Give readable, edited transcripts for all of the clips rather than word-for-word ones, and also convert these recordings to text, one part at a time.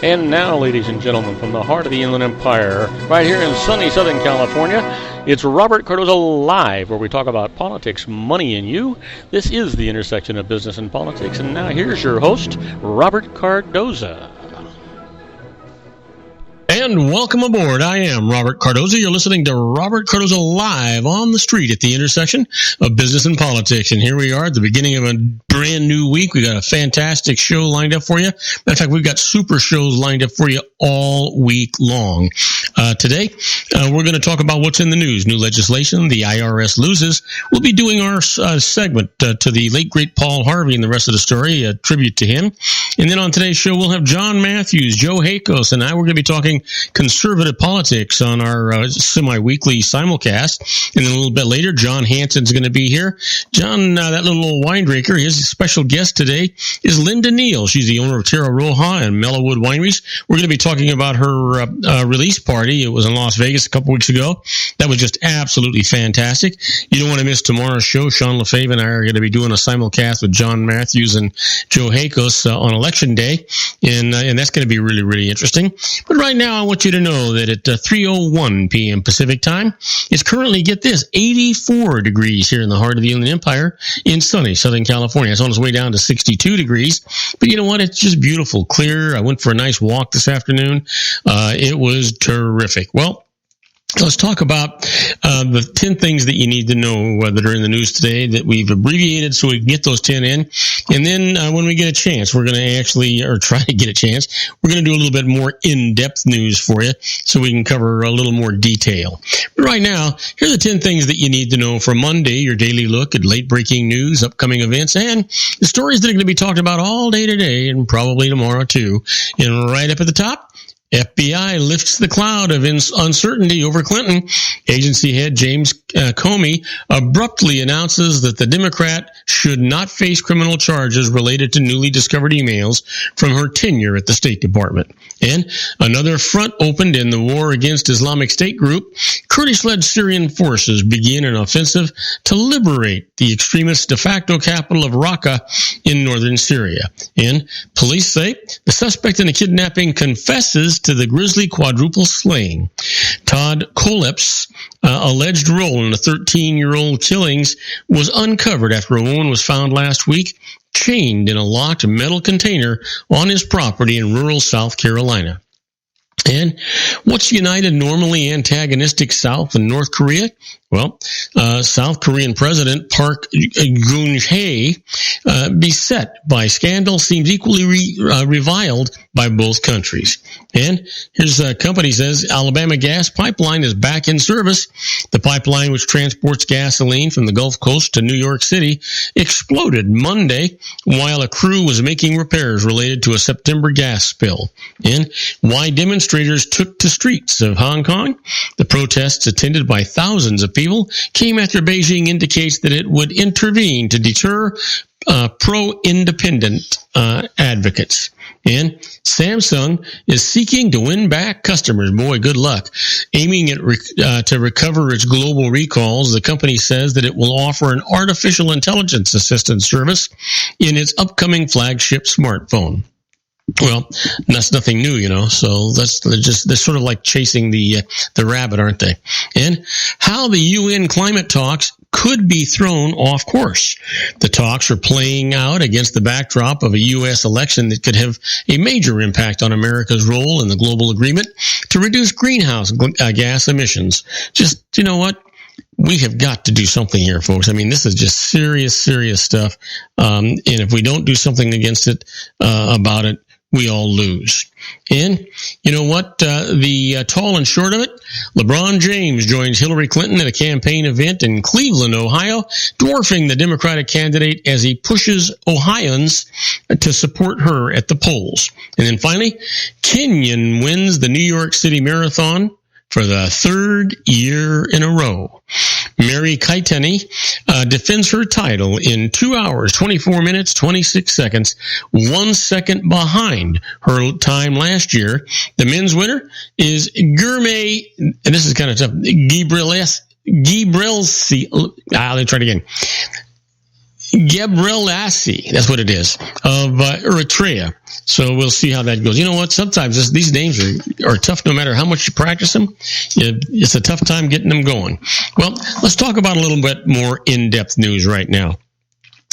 And now, ladies and gentlemen, from the heart of the Inland Empire, right here in sunny Southern California, it's Robert Cardoza Live, where we talk about politics, money, and you. This is the intersection of business and politics. And now here's your host, Robert Cardoza. And welcome aboard. I am Robert Cardoza. You're listening to Robert Cardoza Live on the street at the intersection of business and politics. And here we are at the beginning of a brand new week. We got a fantastic show lined up for you. Matter of fact, we've got super shows lined up for you all week long. Today, we're going to talk about what's in the news. New legislation, the IRS loses. We'll be doing our segment to the late, great Paul Harvey and the rest of the story, a tribute to him. And then on today's show, we'll have John Matthews, Joe Hakos, and I. We're going to be talking conservative politics on our semi-weekly simulcast. And then a little bit later, John Hansen's going to be here. John, that little old wine drinker, his special guest today is Linda Neal. She's the owner of Terra Roja and Mellowwood Wineries. We're going to be talking about her release party. It was in Las Vegas a couple weeks ago. That was just absolutely fantastic. You don't want to miss tomorrow's show. Sean LaFave and I are going to be doing a simulcast with John Matthews and Joe Hakos on Election Day. And that's going to be really, really interesting. But right now, I want you to know that at 3:01 p.m. Pacific time, it's currently, get this, 84 degrees here in the heart of the Inland Empire in sunny Southern California. It's on its way down to 62 degrees. But you know what? It's just beautiful, clear. I went for a nice walk this afternoon. It was terrific. Well, let's talk about the 10 things that you need to know that are in the news today that we've abbreviated so we can get those 10 in. And then when we get a chance, we're going to actually, or try to get a chance, we're going to do a little bit more in-depth news for you so we can cover a little more detail. But right now, here are the 10 things that you need to know for Monday, your daily look at late-breaking news, upcoming events, and the stories that are going to be talked about all day today and probably tomorrow too. And right up at the top, FBI lifts the cloud of uncertainty over Clinton. Agency head James Comey abruptly announces that the Democrat should not face criminal charges related to newly discovered emails from her tenure at the State Department. And another front opened in the war against Islamic State group. Kurdish-led Syrian forces begin an offensive to liberate the extremist de facto capital of Raqqa in northern Syria. And police say the suspect in the kidnapping confesses to the grisly quadruple slaying. Todd Kolep's alleged role in the 13-year-old killings was uncovered after a woman was found last week chained in a locked metal container on his property in rural South Carolina. And what's united normally antagonistic South and North Korea? Well, South Korean President Park Geun-hye, beset by scandal, seems equally reviled by both countries. And his company says Alabama gas pipeline is back in service. The pipeline, which transports gasoline from the Gulf Coast to New York City, exploded Monday while a crew was making repairs related to a September gas spill. And why demonstrators took to streets of Hong Kong? The protests, attended by thousands of people, came after Beijing indicates that it would intervene to deter pro-independent advocates. And Samsung is seeking to win back customers. Boy, good luck. Aiming at to recover its global recalls, the company says that it will offer an artificial intelligence assistance service in its upcoming flagship smartphone. Well, that's nothing new, you know, so they're sort of like chasing the rabbit, aren't they? And how the UN climate talks could be thrown off course. The talks are playing out against the backdrop of a U.S. election that could have a major impact on America's role in the global agreement to reduce greenhouse gas emissions. Just, you know what? We have got to do something here, folks. I mean, this is just serious, serious stuff. And if we don't do something against it, about it, we all lose. And you know what? The tall and short of it, LeBron James joins Hillary Clinton at a campaign event in Cleveland, Ohio, dwarfing the Democratic candidate as he pushes Ohioans to support her at the polls. And then finally, Kenyon wins the New York City Marathon for the third year in a row. Mary Keitany defends her title in 2 hours, 24 minutes, 26 seconds, 1 second behind her time last year. The men's winner is Gourmet, and this is kind of tough, Gibrelsi. Let me try it again. Gebrselassie, that's what it is, of Eritrea. So we'll see how that goes. You know what? Sometimes these names are tough no matter how much you practice them. It's a tough time getting them going. Well, let's talk about a little bit more in-depth news right now.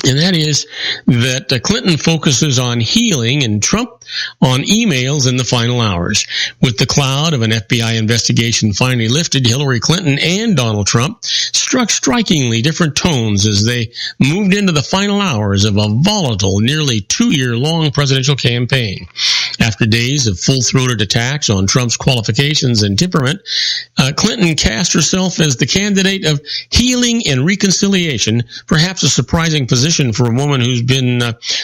And that is that Clinton focuses on healing and Trump on emails in the final hours. With the cloud of an FBI investigation finally lifted, Hillary Clinton and Donald Trump struck strikingly different tones as they moved into the final hours of a volatile, nearly 2-year-long presidential campaign. After days of full-throated attacks on Trump's qualifications and temperament, Clinton cast herself as the candidate of healing and reconciliation, perhaps a surprising position for a woman who's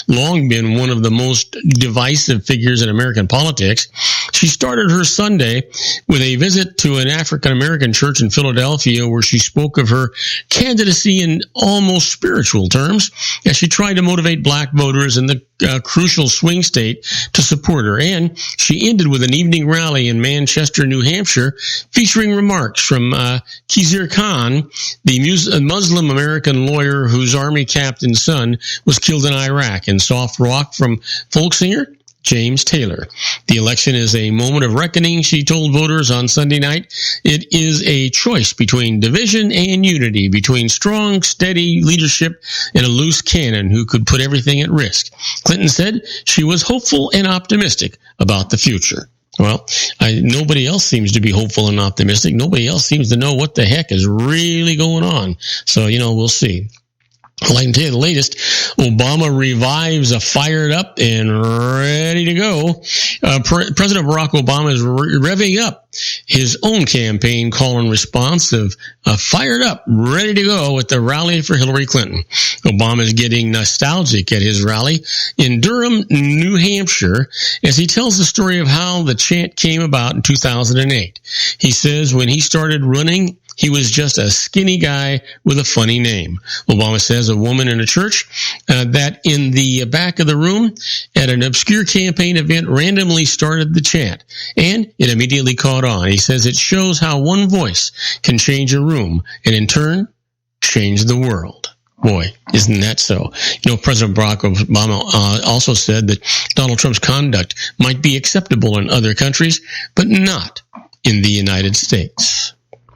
long been one of the most divisive figures in American politics. She started her Sunday with a visit to an African-American church in Philadelphia where she spoke of her candidacy in almost spiritual terms as she tried to motivate black voters in the crucial swing state to support her. And she ended with an evening rally in Manchester, New Hampshire, featuring remarks from Khizr Khan, the Muslim American lawyer whose army captain's son was killed in Iraq, and soft rock from folk singer James Taylor. The election is a moment of reckoning, she told voters on Sunday night. It is a choice between division and unity, between strong, steady leadership and a loose cannon who could put everything at risk. Clinton said she was hopeful and optimistic about the future. Well, nobody else seems to be hopeful and optimistic. Nobody else seems to know what the heck is really going on. So, we'll see. Well, I can tell you the latest. Obama revives a fired up and ready to go. President Barack Obama is revving up his own campaign call and response of fired up, ready to go at the rally for Hillary Clinton. Obama is getting nostalgic at his rally in Durham, New Hampshire, as he tells the story of how the chant came about in 2008. He says when he started running, he was just a skinny guy with a funny name. Obama says a woman in a church that in the back of the room at an obscure campaign event randomly started the chant, and it immediately caught on. He says it shows how one voice can change a room and in turn change the world. Boy, isn't that so? President Barack Obama also said that Donald Trump's conduct might be acceptable in other countries, but not in the United States.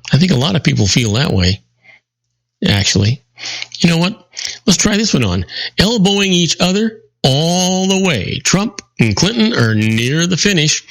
I think a lot of people feel that way, actually. You know what? Let's try this one on. Elbowing each other all the way. Trump and Clinton are near the finish.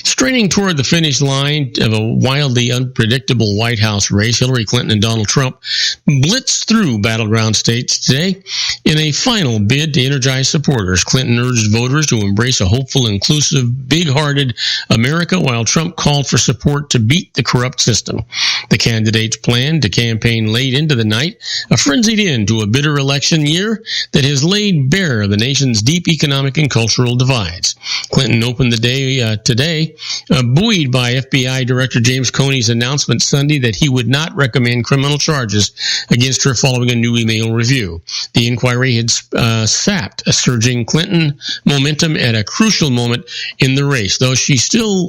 Straining toward the finish line of a wildly unpredictable White House race, Hillary Clinton and Donald Trump blitzed through battleground states today in a final bid to energize supporters. Clinton urged voters to embrace a hopeful, inclusive, big-hearted America, while Trump called for support to beat the corrupt system. The candidates planned to campaign late into the night, a frenzied end to a bitter election year that has laid bare the nation's deep economic and cultural divides. Clinton opened the day today, buoyed by FBI Director James Comey's announcement Sunday that he would not recommend criminal charges against her following a new email review. The inquiry had sapped a surging Clinton momentum at a crucial moment in the race, though she still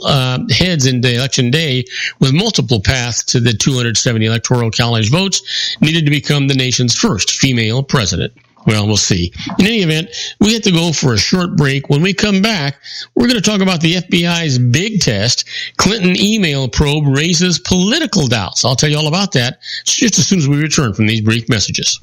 heads into Election Day with multiple paths to the 270 Electoral College votes needed to become the nation's first female president. Well, we'll see. In any event, we have to go for a short break. When we come back, we're going to talk about the FBI's big test. Clinton email probe raises political doubts. I'll tell you all about that just as soon as we return from these brief messages.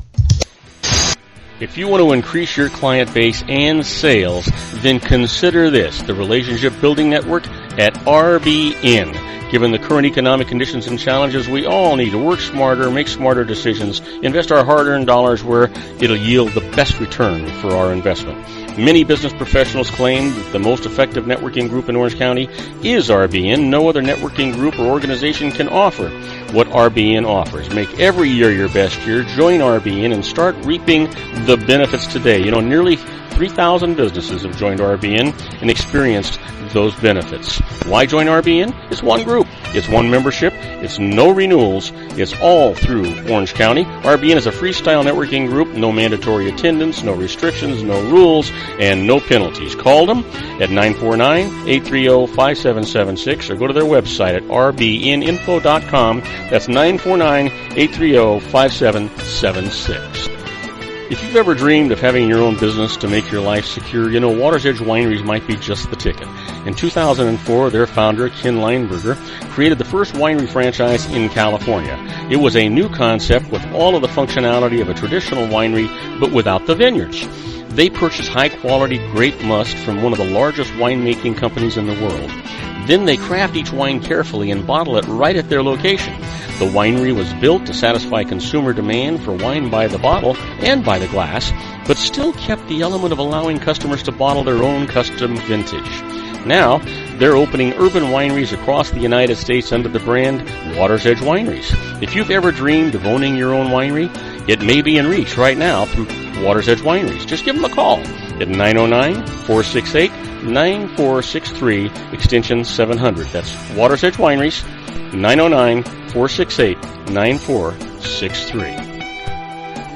If you want to increase your client base and sales, then consider this, the Relationship Building Network at RBN. Given the current economic conditions and challenges, we all need to work smarter, make smarter decisions, invest our hard-earned dollars where it'll yield the best return for our investment. Many business professionals claim that the most effective networking group in Orange County is RBN. No other networking group or organization can offer what RBN offers. Make every year your best year. Join RBN and start reaping the benefits today. Nearly 3,000 businesses have joined RBN and experienced those benefits. Why join RBN? It's one group. It's one membership. It's no renewals. It's all through Orange County. RBN is a freestyle networking group. No mandatory attendance, no restrictions, no rules, and no penalties. Call them at 949-830-5776 or go to their website at rbninfo.com. That's 949-830-5776. If you've ever dreamed of having your own business to make your life secure, you know Water's Edge Wineries might be just the ticket. In 2004, their founder, Ken Lineberger, created the first winery franchise in California. It was a new concept with all of the functionality of a traditional winery, but without the vineyards. They purchased high-quality grape must from one of the largest winemaking companies in the world. Then they craft each wine carefully and bottle it right at their location. The winery was built to satisfy consumer demand for wine by the bottle and by the glass, but still kept the element of allowing customers to bottle their own custom vintage. Now, they're opening urban wineries across the United States under the brand Water's Edge Wineries. If you've ever dreamed of owning your own winery, it may be in reach right now through Water's Edge Wineries. Just give them a call at 909-468-9463, extension 700. That's Water's Edge Wineries, 909-468-9463.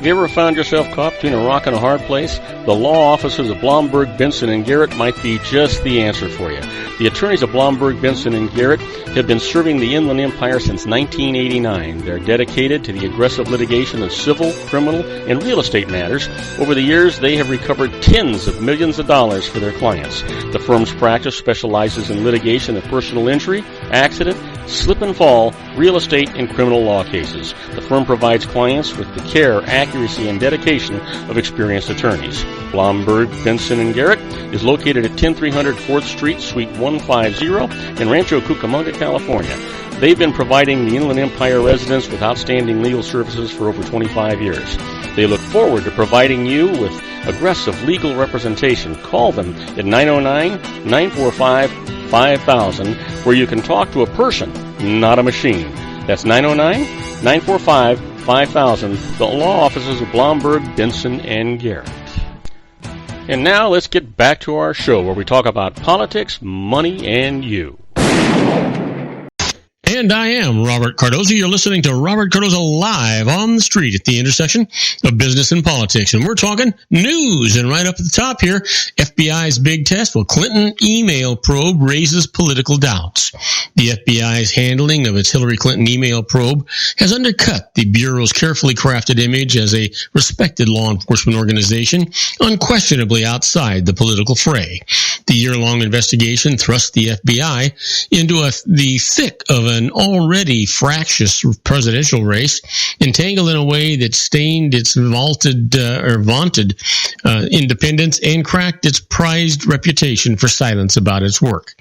Have you ever found yourself caught between a rock and a hard place? The law offices of Blomberg, Benson & Garrett might be just the answer for you. The attorneys of Blomberg, Benson & Garrett have been serving the Inland Empire since 1989. They're dedicated to the aggressive litigation of civil, criminal, and real estate matters. Over the years, they have recovered tens of millions of dollars for their clients. The firm's practice specializes in litigation of personal injury, accident, slip and fall, real estate, and criminal law cases. The firm provides clients with the care, accuracy, and dedication of experienced attorneys. Blomberg, Benson & Garrett is located at 10300 4th Street, Suite 150 in Rancho Cucamonga, California. They've been providing the Inland Empire residents with outstanding legal services for over 25 years. They look forward to providing you with aggressive legal representation. Call them at 909-945-5000, where you can talk to a person, not a machine. That's 909-945-5000, the law offices of Blomberg, Benson & Garrett. And now let's get back to our show where we talk about politics, money, and you. And I am Robert Cardoza. You're listening to Robert Cardoza live on the street at the intersection of business and politics. And we're talking news. And right up at the top here, FBI's big test. Well, Clinton email probe raises political doubts. The FBI's handling of its Hillary Clinton email probe has undercut the Bureau's carefully crafted image as a respected law enforcement organization, unquestionably outside the political fray. The year-long investigation thrust the FBI into the thick of an already fractious presidential race, entangled in a way that stained its vaunted independence and cracked its prized reputation for silence about its work.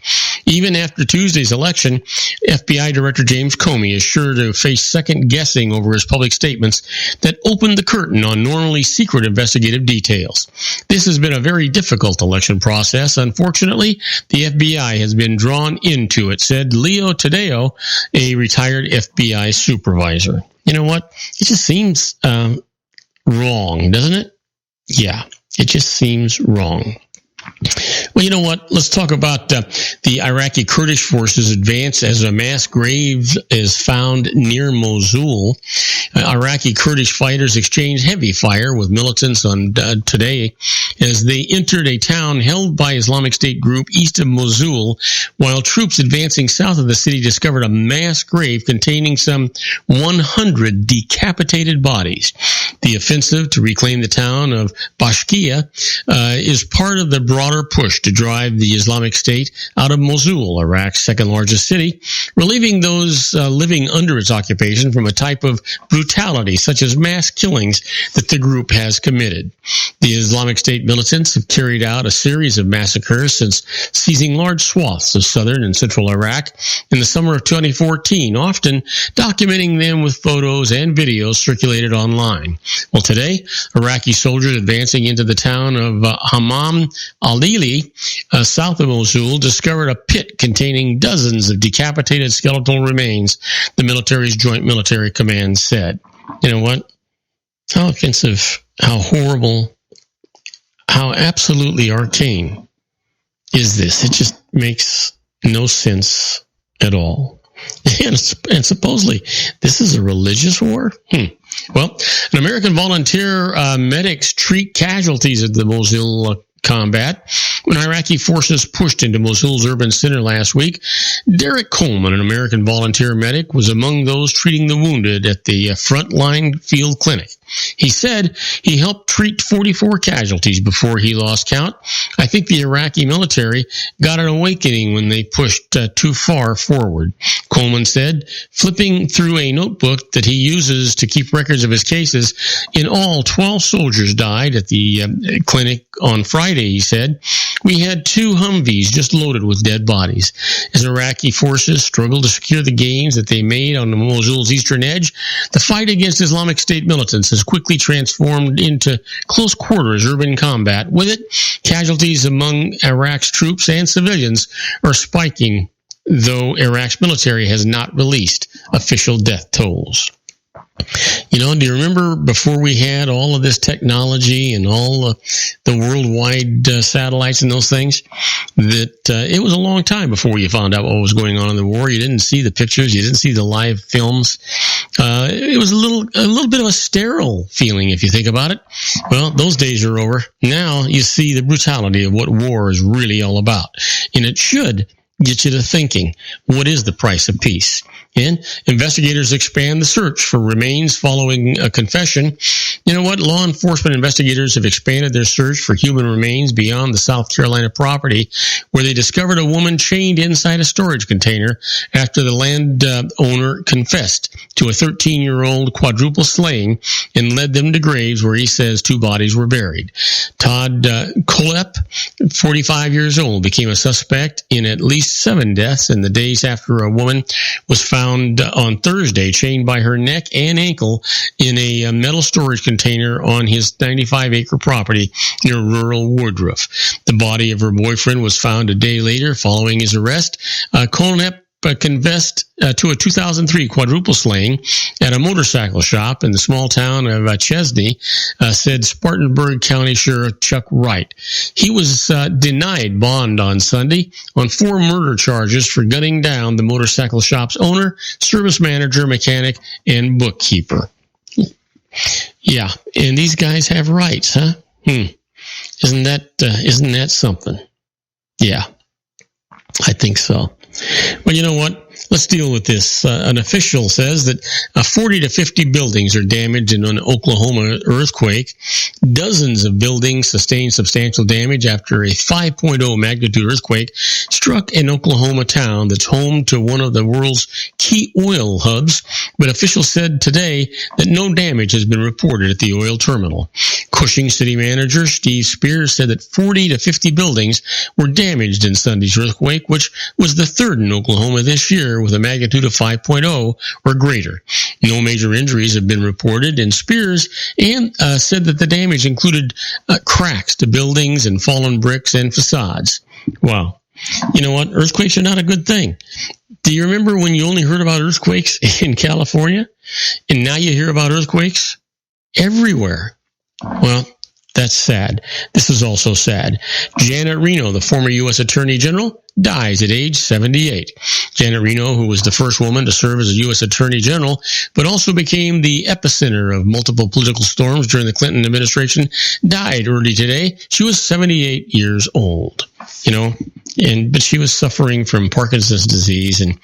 Even after Tuesday's election, FBI Director James Comey is sure to face second guessing over his public statements that opened the curtain on normally secret investigative details. This has been a very difficult election process. Unfortunately, the FBI has been drawn into it, said Leo Tadeo, a retired FBI supervisor. You know what? It just seems wrong, doesn't it? Yeah, it just seems wrong. Well, you know what? Let's talk about the Iraqi Kurdish forces' advance as a mass grave is found near Mosul. Iraqi Kurdish fighters exchanged heavy fire with militants on today as they entered a town held by Islamic State group east of Mosul, while troops advancing south of the city discovered a mass grave containing some 100 decapitated bodies. The offensive to reclaim the town of Bashkia is part of the broader push to drive the Islamic State out of Mosul, Iraq's second largest city, relieving those living under its occupation from a type of brutality such as mass killings that the group has committed. The Islamic State militants have carried out a series of massacres since seizing large swaths of southern and central Iraq in the summer of 2014, often documenting them with photos and videos circulated online. Well, today, Iraqi soldiers advancing into the town of Hammam al-Lili, south of Mosul, discovered a pit containing dozens of decapitated skeletal remains, the military's Joint Military Command said. You know what? How offensive, how horrible, how absolutely arcane is this? It just makes no sense at all. And supposedly, this is a religious war? Well, an American volunteer medics treat casualties at the Mosul combat. When Iraqi forces pushed into Mosul's urban center last week, Derek Coleman, an American volunteer medic, was among those treating the wounded at the frontline field clinic. He said he helped treat 44 casualties before he lost count. I think the Iraqi military got an awakening when they pushed too far forward. Coleman said, flipping through a notebook that he uses to keep records of his cases, in all 12 soldiers died at the clinic on Friday, he said. We had 2 Humvees just loaded with dead bodies. As Iraqi forces struggled to secure the gains that they made on the Mosul's eastern edge, the fight against Islamic State militants has quickly transformed into close quarters urban combat. With it, casualties among Iraq's troops and civilians are spiking, though Iraq's military has not released official death tolls. You know, do you remember before we had all of this technology and all the worldwide satellites and those things, that it was a long time before you found out what was going on in the war. You didn't see the pictures. You didn't see the live films. It was a little bit of a sterile feeling if you think about it. Well, those days are over. Now you see the brutality of what war is really all about. And it should get you to thinking, what is the price of peace? And investigators expand the search for remains following a confession. You know what? Law enforcement investigators have expanded their search for human remains beyond the South Carolina property, where they discovered a woman chained inside a storage container after the land owner confessed to a 13-year-old quadruple slaying and led them to graves where he says 2 bodies were buried. Todd Colep, 45 years old, became a suspect in at least 7 deaths in the days after a woman was found on Thursday chained by her neck and ankle in a metal storage container on his 95-acre property near rural Woodruff. The body of her boyfriend was found a day later following his arrest. Colnep confessed to a 2003 quadruple slaying at a motorcycle shop in the small town of Chesney, said Spartanburg County Sheriff Chuck Wright. He was denied bond on Sunday on 4 murder charges for gunning down the motorcycle shop's owner, service manager, mechanic, and bookkeeper. Yeah, and these guys have rights, huh? Isn't that something? Yeah, I think so. Well, you know what? Let's deal with this. An official says that 40 to 50 buildings are damaged in an Oklahoma earthquake. Dozens of buildings sustained substantial damage after a 5.0 magnitude earthquake struck an Oklahoma town that's home to one of the world's key oil hubs. But officials said today that no damage has been reported at the oil terminal. Cushing city manager Steve Spears said that 40 to 50 buildings were damaged in Sunday's earthquake, which was the third in Oklahoma this year with a magnitude of 5.0 or greater. No major injuries have been reported, and Spears said that the damage included cracks to buildings and fallen bricks and facades. Wow. You know what? Earthquakes are not a good thing. Do you remember when you only heard about earthquakes in California? And now you hear about earthquakes everywhere. Well, that's sad. This is also sad. Janet Reno, the former U.S. Attorney General, dies at age 78. Janet Reno, who was the first woman to serve as a U.S. Attorney General, but also became the epicenter of multiple political storms during the Clinton administration, died early today. She was 78 years old, you know, but she was suffering from Parkinson's disease, and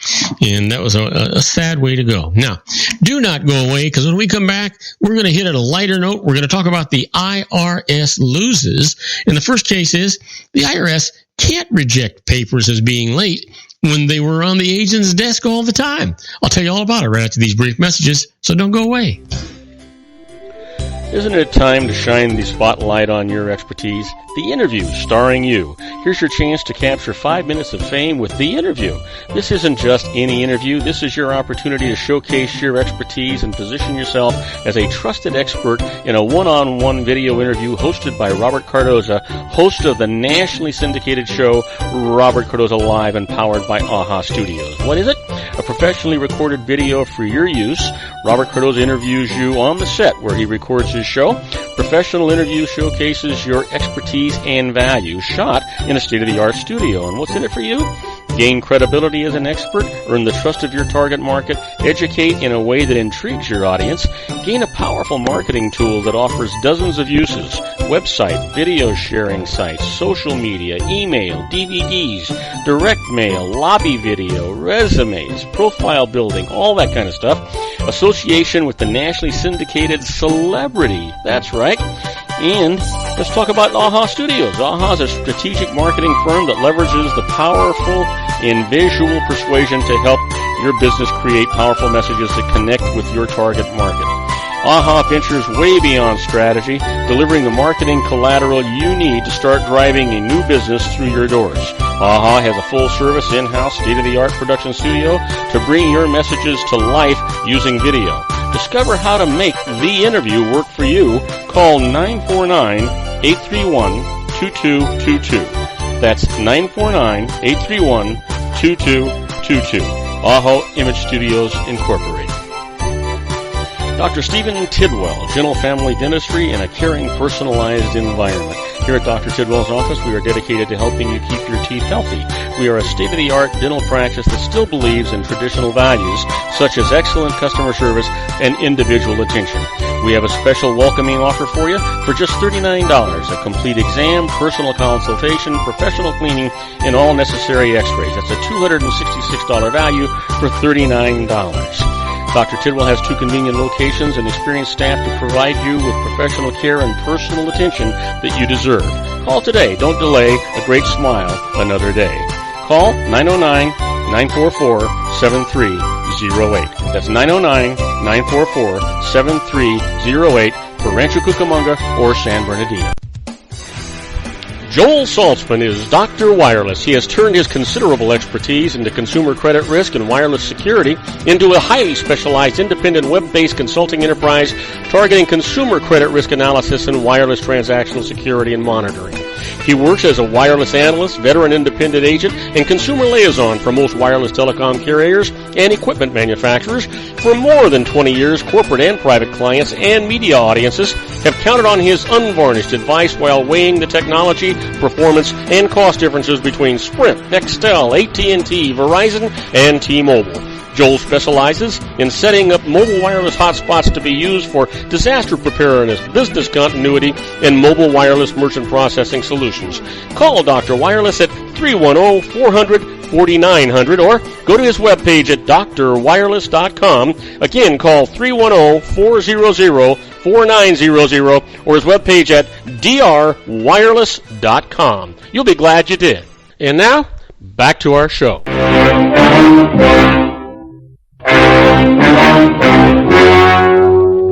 that was a sad way to go. Now, do not go away, because when we come back, we're going to hit at a lighter note. We're going to talk about the IRS loses. And the first case is the IRS can't reject papers as being late when they were on the agent's desk all the time. I'll tell you all about it right after these brief messages, so don't go away. Isn't it time to shine the spotlight on your expertise? The Interview, starring you. Here's your chance to capture 5 minutes of fame with The Interview. This isn't just any interview. This is your opportunity to showcase your expertise and position yourself as a trusted expert in a one-on-one video interview hosted by Robert Cardoza, host of the nationally syndicated show Robert Cardoza Live and powered by AHA Studios. What is it? A professionally recorded video for your use. Robert Cardoza interviews you on the set where he records his show. Professional interview showcases your expertise and value, shot in a state-of-the-art studio. And what's in it for you? Gain credibility as an expert, earn the trust of your target market, educate in a way that intrigues your audience, gain a powerful marketing tool that offers dozens of uses, website, video sharing sites, social media, email, DVDs, direct mail, lobby video, resumes, profile building, all that kind of stuff. association with the nationally syndicated Celebrity. That's right. And let's talk about AHA Studios. AHA is a strategic marketing firm that leverages the powerful and visual persuasion to help your business create powerful messages that connect with your target market. AHA ventures way beyond strategy, delivering the marketing collateral you need to start driving a new business through your doors. AHA has a full-service, in-house, state-of-the-art production studio to bring your messages to life using video. Discover how to make the interview work for you. Call 949-831-2222. That's 949-831-2222. AHA Image Studios, Incorporated. Dr. Stephen Tidwell, Gentle Family Dentistry in a caring, personalized environment. Here at Dr. Tidwell's office, we are dedicated to helping you keep your teeth healthy. We are a state-of-the-art dental practice that still believes in traditional values, such as excellent customer service and individual attention. We have a special welcoming offer for you for just $39, a complete exam, personal consultation, professional cleaning, and all necessary x-rays. That's a $266 value for $39. Dr. Tidwell has 2 convenient locations and experienced staff to provide you with professional care and personal attention that you deserve. Call today. Don't delay. A great smile another day. Call 909-944-7308. That's 909-944-7308 for Rancho Cucamonga or San Bernardino. Joel Saltzman is Dr. Wireless. He has turned his considerable expertise into consumer credit risk and wireless security into a highly specialized independent web-based consulting enterprise targeting consumer credit risk analysis and wireless transactional security and monitoring. He works as a wireless analyst, veteran independent agent, and consumer liaison for most wireless telecom carriers and equipment manufacturers. For more than 20 years, corporate and private clients and media audiences have counted on his unvarnished advice while weighing the technology, performance, and cost differences between Sprint, Nextel, AT&T, Verizon, and T-Mobile. Joel specializes in setting up mobile wireless hotspots to be used for disaster preparedness, business continuity, and mobile wireless merchant processing solutions. Call Dr. Wireless at 310-400-4900 or go to his webpage at drwireless.com. Again, call 310-400-4900 or his webpage at drwireless.com. You'll be glad you did. And now, back to our show.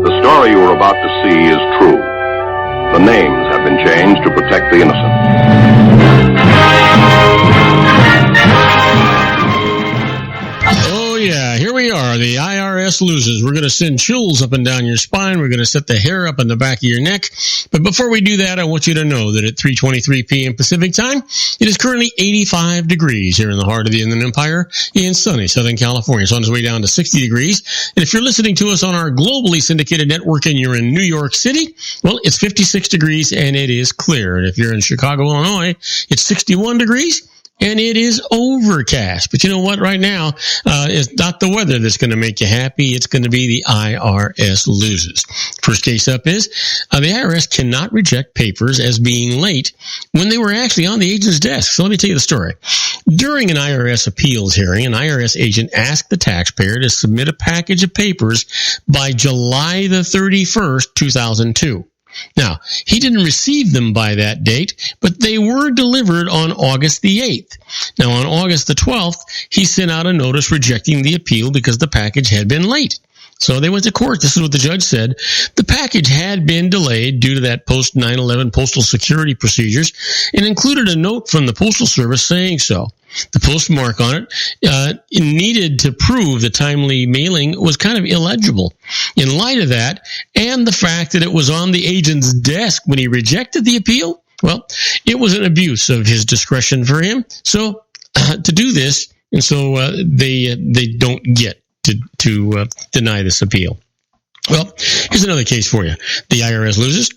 The story you are about to see is true. The names have been changed to protect the innocent. Oh, yeah, here we are. The IRS loses. We're going to send chills up and down your spine. We're going to set the hair up on the back of your neck. But before we do that, I want you to know that at 3:23 p.m. Pacific time, it is currently 85 degrees here in the heart of the Inland Empire in sunny Southern California. It's on its way down to 60 degrees. And if you're listening to us on our globally syndicated network and you're in New York City, well, it's 56 degrees and it is clear. And if you're in Chicago, Illinois, it's 61 degrees. And it is overcast. But you know what? Right now, it's not the weather that's going to make you happy. It's going to be the IRS loses. First case up is the IRS cannot reject papers as being late when they were actually on the agent's desk. So let me tell you the story. During an IRS appeals hearing, an IRS agent asked the taxpayer to submit a package of papers by July the 31st, 2002. Now, he didn't receive them by that date, but they were delivered on August the 8th. Now, on August the 12th, he sent out a notice rejecting the appeal because the package had been late. So they went to court. This is what the judge said. The package had been delayed due to that post-9/11 postal security procedures and included a note from the Postal Service saying so. The postmark on it needed to prove the timely mailing was kind of illegible. In light of that, and the fact that it was on the agent's desk when he rejected the appeal, well, it was an abuse of his discretion for him. So to do this, and so they don't get to deny this appeal. Well, here's another case for you. The IRS loses.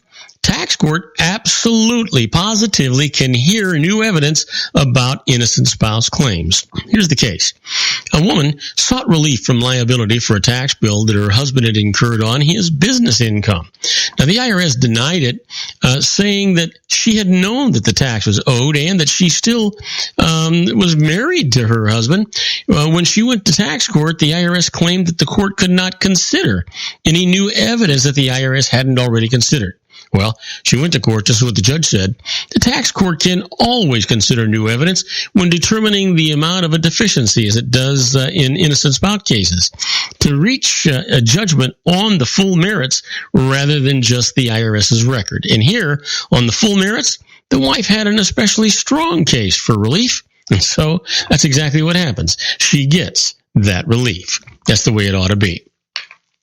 tax court absolutely, positively can hear new evidence about innocent spouse claims. Here's the case. A woman sought relief from liability for a tax bill that her husband had incurred on his business income. Now, the IRS denied it, saying that she had known that the tax was owed and that she still was married to her husband. When she went to tax court, the IRS claimed that the court could not consider any new evidence that the IRS hadn't already considered. Well, she went to court, just what the judge said. The tax court can always consider new evidence when determining the amount of a deficiency, as it does in innocent spouse cases, to reach a judgment on the full merits rather than just the IRS's record. And here, on the full merits, the wife had an especially strong case for relief, and so that's exactly what happens. She gets that relief. That's the way it ought to be.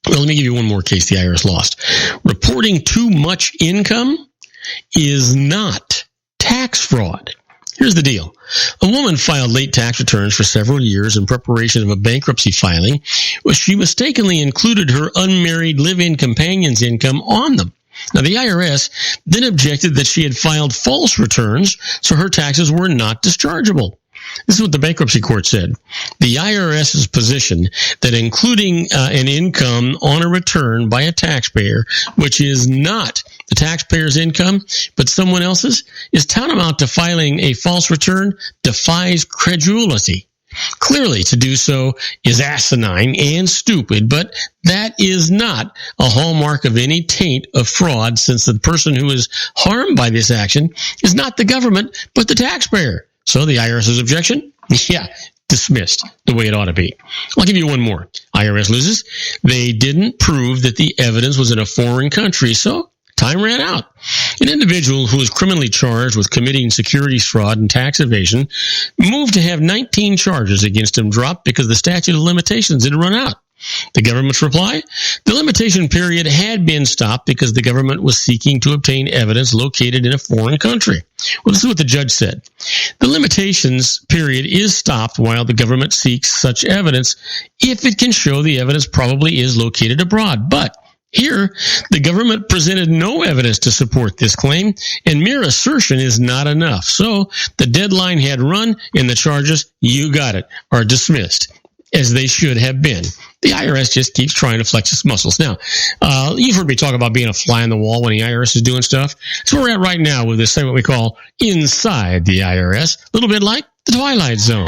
Well, let me give you one more case the IRS lost. Reporting too much income is not tax fraud. Here's the deal. A woman filed late tax returns for several years in preparation of a bankruptcy filing. Well, she mistakenly included her unmarried live-in companion's income on them. Now, the IRS then objected that she had filed false returns, so her taxes were not dischargeable. This is what the bankruptcy court said. The IRS's position that including an income on a return by a taxpayer, which is not the taxpayer's income, but someone else's, is tantamount to filing a false return, defies credulity. Clearly, to do so is asinine and stupid, but that is not a hallmark of any taint of fraud, since the person who is harmed by this action is not the government, but the taxpayer. So the IRS's objection? Yeah, dismissed the way it ought to be. I'll give you one more. IRS loses. They didn't prove that the evidence was in a foreign country, so time ran out. An individual who was criminally charged with committing securities fraud and tax evasion moved to have 19 charges against him dropped because the statute of limitations had run out. The government's reply? The limitation period had been stopped because the government was seeking to obtain evidence located in a foreign country. Well, this is what the judge said. The limitations period is stopped while the government seeks such evidence if it can show the evidence probably is located abroad. But here, the government presented no evidence to support this claim, and mere assertion is not enough. So the deadline had run, and the charges, you got it, are dismissed, as they should have been. The IRS just keeps trying to flex its muscles. Now, you've heard me talk about being a fly on the wall when the IRS is doing stuff. That's where we're at right now with this segment we call Inside the IRS, a little bit like the Twilight Zone.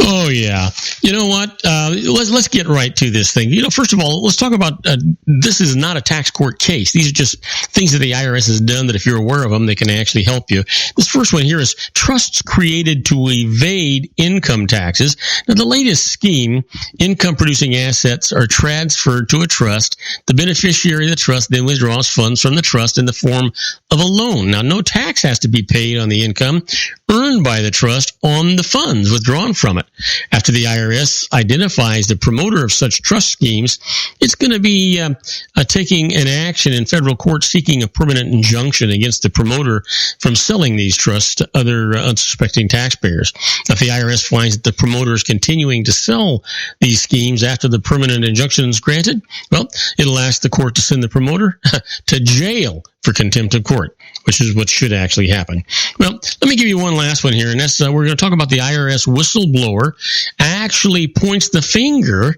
Oh, yeah. You know what? Let's get right to this thing. First of all, let's talk about this is not a tax court case. These are just things that the IRS has done that if you're aware of them, they can actually help you. This first one here is trusts created to evade income taxes. Now, the latest scheme, income-producing assets are transferred to a trust. The beneficiary of the trust then withdraws funds from the trust in the form of a loan. Now, no tax has to be paid on the income earned by the trust on the funds withdrawn from it. After the IRS identifies the promoter of such trust schemes, it's going to be taking an action in federal court seeking a permanent injunction against the promoter from selling these trusts to other unsuspecting taxpayers. If the IRS finds that the promoter is continuing to sell these schemes after the permanent injunction is granted, well, it'll ask the court to send the promoter to jail for contempt of court, which is what should actually happen. Well, let me give you one last one here, and that's we're going to talk about the IRS whistleblower actually points the finger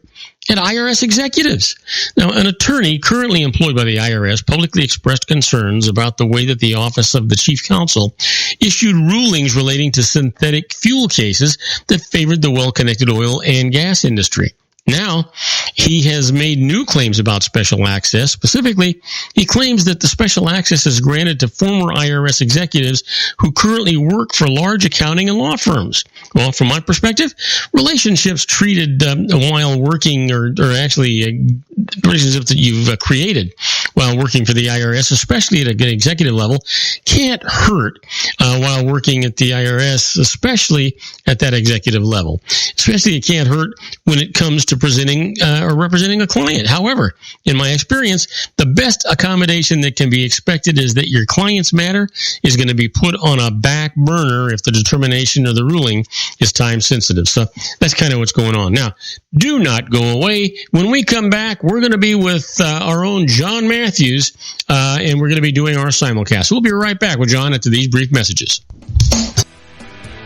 at IRS executives. Now, an attorney currently employed by the IRS publicly expressed concerns about the way that the Office of the Chief Counsel issued rulings relating to synthetic fuel cases that favored the well-connected oil and gas industry. Now, he has made new claims about special access. Specifically, he claims that the special access is granted to former IRS executives who currently work for large accounting and law firms. Well, from my perspective, relationships treated while working or actually relationships that you've created while working for the IRS, especially at an executive level, can't hurt while working at the IRS, especially at that executive level. Especially it can't hurt when it comes to presenting or representing a client. However, in my experience, the best accommodation that can be expected is that your client's matter is going to be put on a back burner if the determination or the ruling is time sensitive. So that's kind of what's going on. Now, do not go away. When we come back, we're going to be with our own John Matthews, and we're going to be doing our simulcast. We'll be right back with John after these brief messages.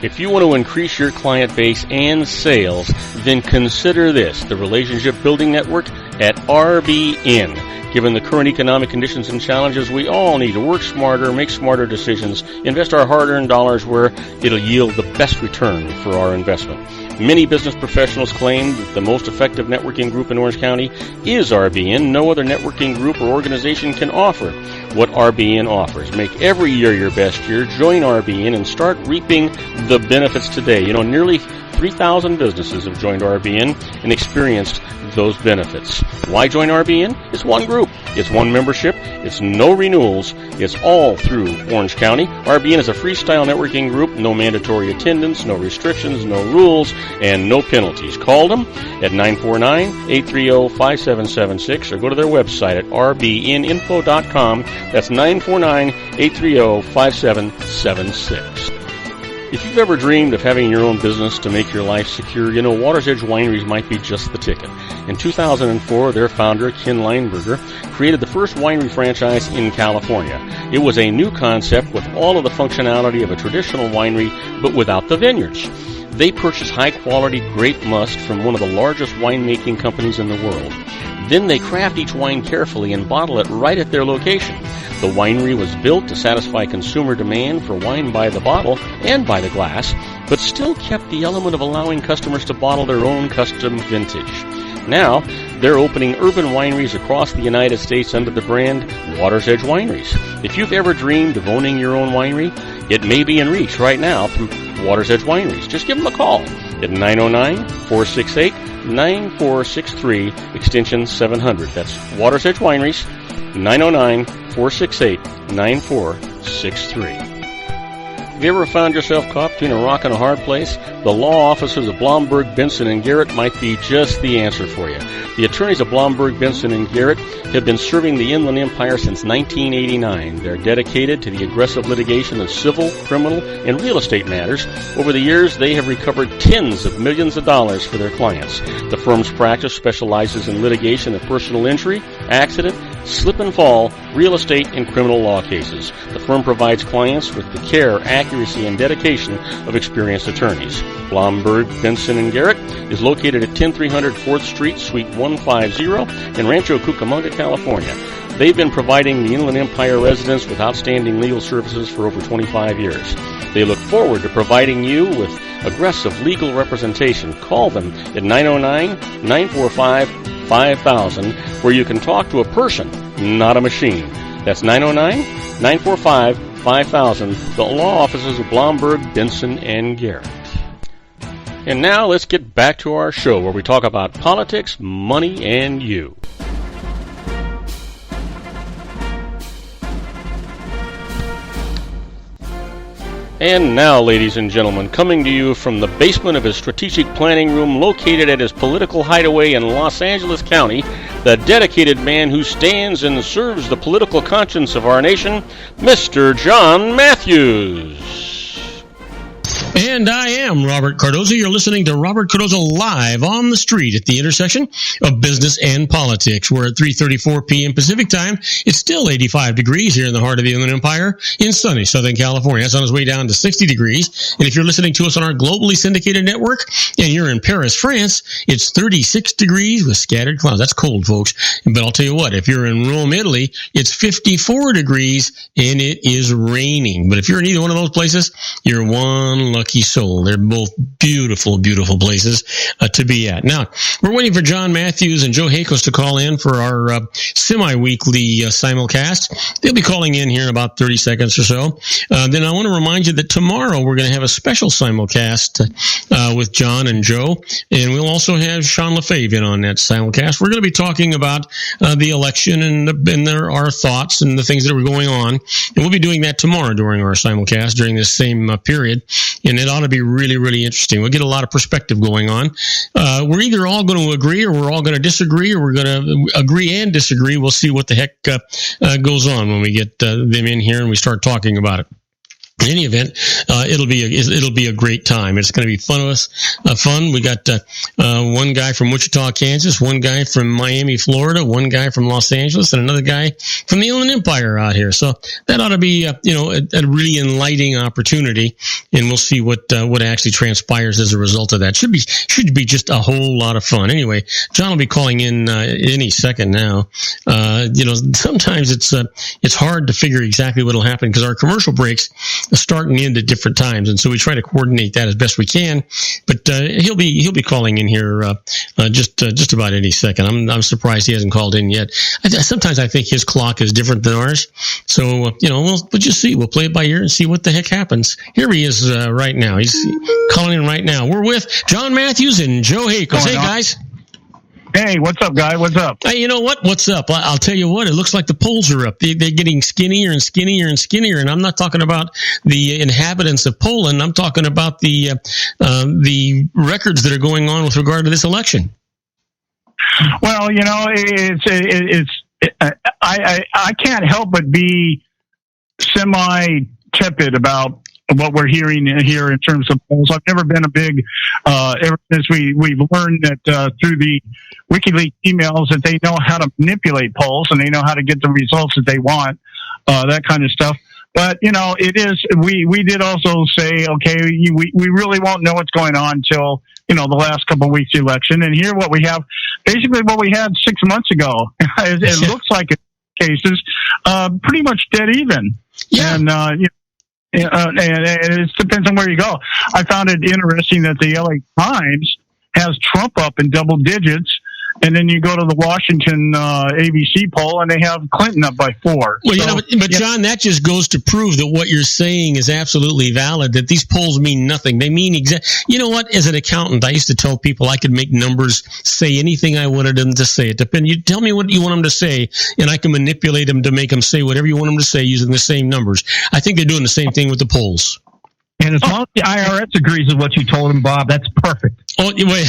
If you want to increase your client base and sales, then consider this, the Relationship Building Network at RBN. Given the current economic conditions and challenges, we all need to work smarter, make smarter decisions, invest our hard-earned dollars where it'll yield the best return for our investment. Many business professionals claim that the most effective networking group in Orange County is RBN. No other networking group or organization can offer what RBN offers. Make every year your best year. Join RBN and start reaping the benefits today. You know, nearly 3,000 businesses have joined RBN and experienced those benefits. Why join RBN? It's one group. It's one membership. It's no renewals. It's all through Orange County. RBN is a freestyle networking group. No mandatory attendance, no restrictions, no rules, and no penalties. Call them at 949-830-5776 or go to their website at rbninfo.com. That's 949-830-5776. If you've ever dreamed of having your own business to make your life secure, you know Water's Edge Wineries might be just the ticket. In 2004, their founder, Ken Lineberger, created the first winery franchise in California. It was a new concept with all of the functionality of a traditional winery, but without the vineyards. They purchased high-quality grape must from one of the largest winemaking companies in the world. Then they craft each wine carefully and bottle it right at their location. The winery was built to satisfy consumer demand for wine by the bottle and by the glass, but still kept the element of allowing customers to bottle their own custom vintage. Now, they're opening urban wineries across the United States under the brand Water's Edge Wineries. If you've ever dreamed of owning your own winery, it may be in reach right now through Water's Edge Wineries. Just give them a call at 909-468-9463, extension 700. That's Water's Edge Wineries, 909-468-9463. Have you ever found yourself caught between a rock and a hard place? The law offices of Blomberg, Benson, & Garrett might be just the answer for you. The attorneys of Blomberg, Benson, & Garrett have been serving the Inland Empire since 1989. They're dedicated to the aggressive litigation of civil, criminal, and real estate matters. Over the years, they have recovered tens of millions of dollars for their clients. The firm's practice specializes in litigation of personal injury, accident, slip and fall, real estate, and criminal law cases. The firm provides clients with the care, accuracy, and dedication of experienced attorneys. Blomberg, Benson, & Garrett is located at 10300 4th Street, Suite 150 in Rancho Cucamonga, California. They've been providing the Inland Empire residents with outstanding legal services for over 25 years. They look forward to providing you with aggressive legal representation. Call them at 909-945-5000, where you can talk to a person, not a machine. That's 909-945-5000, the law offices of Blomberg, Benson, & Garrett. And now let's get back to our show where we talk about politics, money, and you. And now, ladies and gentlemen, coming to you from the basement of his strategic planning room located at his political hideaway in Los Angeles County, the dedicated man who stands and serves the political conscience of our nation, Mr. John Matthews. And I am Robert Cardoza. You're listening to Robert Cardoza live on the street at the intersection of business and politics. We're at 3:34 p.m. Pacific time. It's still 85 degrees here in the heart of the Inland Empire in sunny Southern California. It's on its way down to 60 degrees. And if you're listening to us on our globally syndicated network and you're in Paris, France, it's 36 degrees with scattered clouds. That's cold, folks. But I'll tell you what, if you're in Rome, Italy, it's 54 degrees and it is raining. But if you're in either one of those places, you're one lucky Lucky Soul. They're both beautiful, beautiful places to be at. Now, we're waiting for John Matthews and Joe Hakos to call in for our semi-weekly simulcast. They'll be calling in here in about 30 seconds or so. Then I want to remind you that tomorrow we're going to have a special simulcast with John and Joe, and we'll also have Sean LaFave in on that simulcast. We're going to be talking about the election and our thoughts and the things that are going on, and we'll be doing that tomorrow during our simulcast during this same period, and it ought to be really, really interesting. We'll get a lot of perspective going on. We're either all going to agree or we're all going to disagree, or we're going to agree and disagree. We'll see what the heck goes on when we get them in here and we start talking about it. In any event, it'll be a great time. It's going to be fun. We got one guy from Wichita, Kansas, one guy from Miami, Florida, one guy from Los Angeles, and another guy from the Inland Empire out here. So that ought to be a really enlightening opportunity, and we'll see what actually transpires as a result of that. Should be just a whole lot of fun. Anyway, John will be calling in any second now. Sometimes it's hard to figure exactly what will happen because our commercial breaks start and end at different times, and so we try to coordinate that as best we can. But he'll be calling in here just about any second. I'm surprised he hasn't called in yet. Sometimes I think his clock is different than ours, so we'll just see. We'll play it by ear and see what the heck happens. Here he is right now. He's calling in right now. We're with John Matthews and Joe Hakos. Hey guys. Hey, what's up, guy? What's up? Hey, you know what? What's up? I'll tell you what. It looks like the polls are up. They're getting skinnier and skinnier and skinnier. And I'm not talking about the inhabitants of Poland. I'm talking about the records that are going on with regard to this election. Well, I can't help but be semi-tepid about what we're hearing here in terms of polls. I've never been a big, ever since we've learned that through the WikiLeaks emails that they know how to manipulate polls and they know how to get the results that they want, that kind of stuff. But, it is, we did also say, okay, we really won't know what's going on until, the last couple of weeks election. And here what we have, basically what we had 6 months ago, it looks like in cases, pretty much dead even. Yeah. And, and it depends on where you go. I found it interesting that the LA Times has Trump up in double digits, and then you go to the Washington ABC poll, and they have Clinton up by 4. Well, but John, that just goes to prove that what you're saying is absolutely valid, that these polls mean nothing. They mean You know what? As an accountant, I used to tell people I could make numbers say anything I wanted them to say. You tell me what you want them to say, and I can manipulate them to make them say whatever you want them to say using the same numbers. I think they're doing the same thing with the polls. And as long as the IRS agrees with what you told him, Bob, that's perfect. Oh, wait.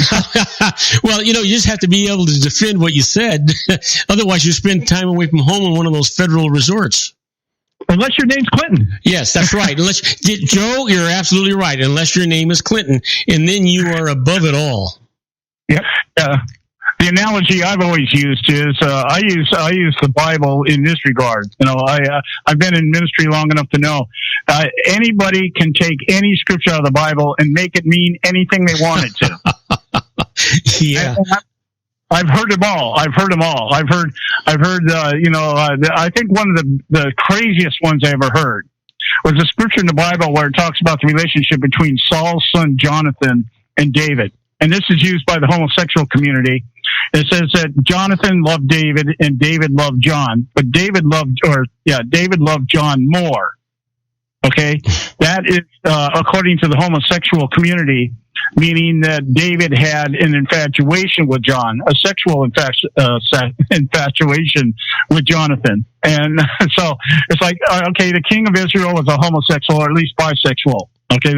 Well, you just have to be able to defend what you said. Otherwise, you spend time away from home in one of those federal resorts. Unless your name's Clinton. Yes, that's right. Joe, you're absolutely right. Unless your name is Clinton, and then you are above it all. Yep. The analogy I've always used is I use the Bible in this regard. I've been in ministry long enough to know anybody can take any scripture out of the Bible and make it mean anything they want it to. Yeah. I've heard them all. I've heard. I think one of the craziest ones I ever heard was a scripture in the Bible where it talks about the relationship between Saul's son Jonathan and David. And this is used by the homosexual community. It says that Jonathan loved David and David loved John, but David loved John more. Okay? That is, according to the homosexual community, meaning that David had an infatuation with John, a sexual infatuation with Jonathan. And so it's like, okay, the king of Israel was a homosexual or at least bisexual. Okay,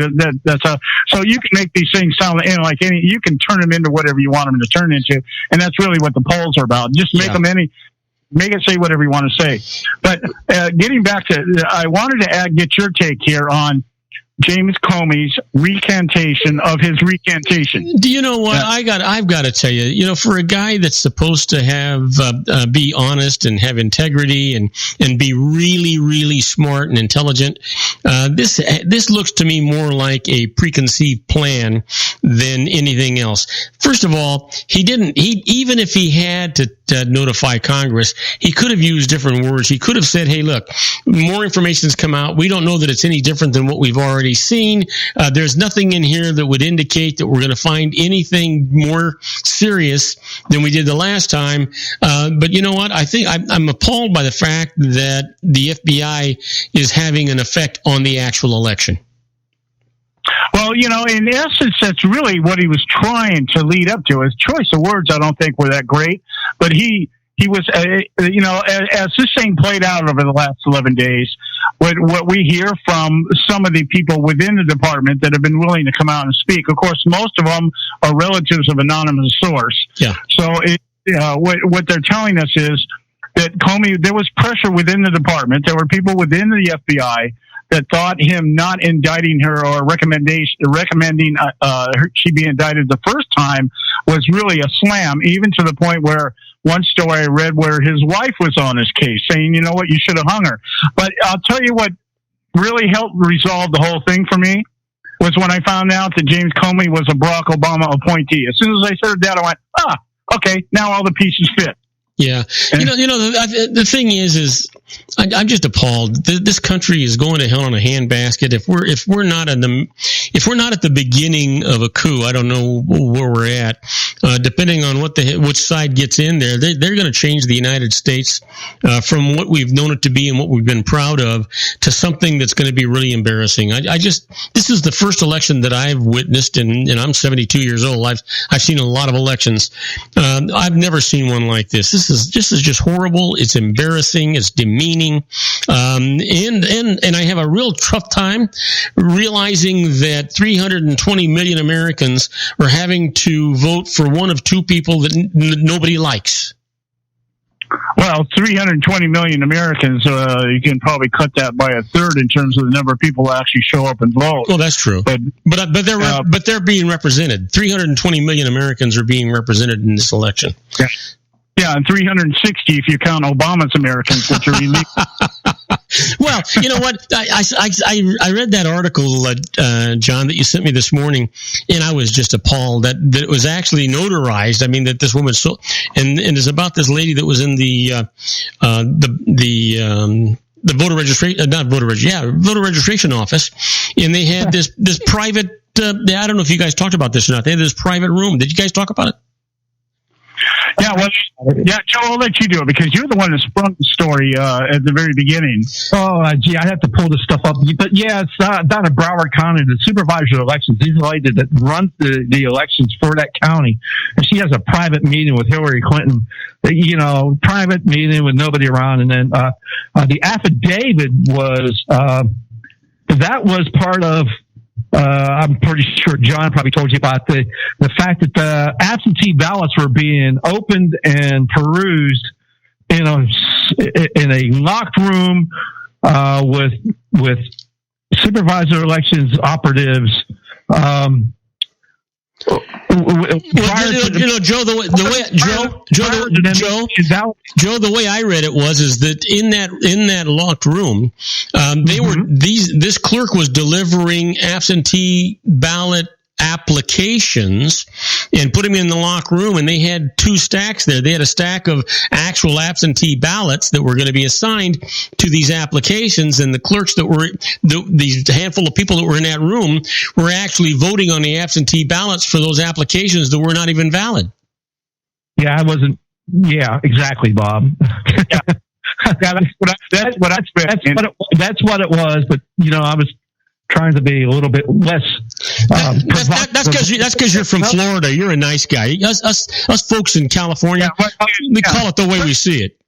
so you can make these things sound like you can turn them into whatever you want them to turn into, and that's really what the polls are about. Just make it say whatever you want to say. But getting back to, I wanted to get your take here on James Comey's recantation of his recantation. Do you know what? I've got to tell you, for a guy that's supposed to have be honest and have integrity and be really, really smart and intelligent, this looks to me more like a preconceived plan than anything else. First of all, even if he had to notify Congress. He could have used different words. He could have said, hey, look, more information has come out. We don't know that it's any different than what we've already seen. There's nothing in here that would indicate that we're going to find anything more serious than we did the last time. But you know what? I think I'm appalled by the fact that the FBI is having an effect on the actual election. Well, in essence, that's really what he was trying to lead up to. His choice of words, I don't think, were that great, but he was, as this thing played out over the last 11 days, what we hear from some of the people within the department that have been willing to come out and speak. Of course, most of them are relatives of anonymous source. Yeah. So what they're telling us is that Comey, there was pressure within the department. There were people within the FBI that thought him not indicting her or recommending she be indicted the first time was really a slam, even to the point where one story I read where his wife was on his case saying, you know what, you should have hung her. But I'll tell you what really helped resolve the whole thing for me was when I found out that James Comey was a Barack Obama appointee. As soon as I heard that, I went, okay, now all the pieces fit. Yeah. The thing is I'm just appalled. This country is going to hell in a handbasket. If we're not at the beginning of a coup, I don't know where we're at. Depending on which side gets in there, they're going to change the United States from what we've known it to be and what we've been proud of to something that's going to be really embarrassing. This is the first election that I've witnessed, and I'm 72 years old. I've seen a lot of elections. I've never seen one like this. This is just horrible. It's embarrassing. It's demeaning. And I have a real tough time realizing that 320 million Americans are having to vote for one of two people that nobody likes. Well, 320 million Americans, you can probably cut that by a third in terms of the number of people who actually show up and vote. Well, that's true. But they're being represented. 320 million Americans are being represented in this election. Yeah, and 360 if you count Obama's Americans, which are illegal. Well, you know what? I read that article, John, that you sent me this morning, and I was just appalled that it was actually notarized. I mean, that this woman and it's about this lady that was in the voter registration office, and they had this private. I don't know if you guys talked about this or not. They had this private room. Did you guys talk about it? Yeah, Joe, I'll let you do it because you're the one that sprung the story at the very beginning. Oh, gee, I have to pull this stuff up. But yeah, it's down in Broward County, the supervisor of elections. He's the lady that runs the elections for that county. And she has a private meeting with Hillary Clinton, private meeting with nobody around. And then the affidavit was, that was part of, I'm pretty sure John probably told you about the fact that the absentee ballots were being opened and perused in a locked room with supervisor elections operatives. Joe, the way I read it is that in that locked room, this clerk was delivering absentee ballot applications and put them in the locked room, and they had two stacks there. They had a stack of actual absentee ballots that were going to be assigned to these applications, and the clerks that were these handful of people that were in that room were actually voting on the absentee ballots for those applications that were not even valid. Yeah, I wasn't. Yeah, exactly, Bob. That's what it was. But I was trying to be a little bit less. That's because you're from Florida. You're a nice guy. Us folks in California, we call it the way we see it.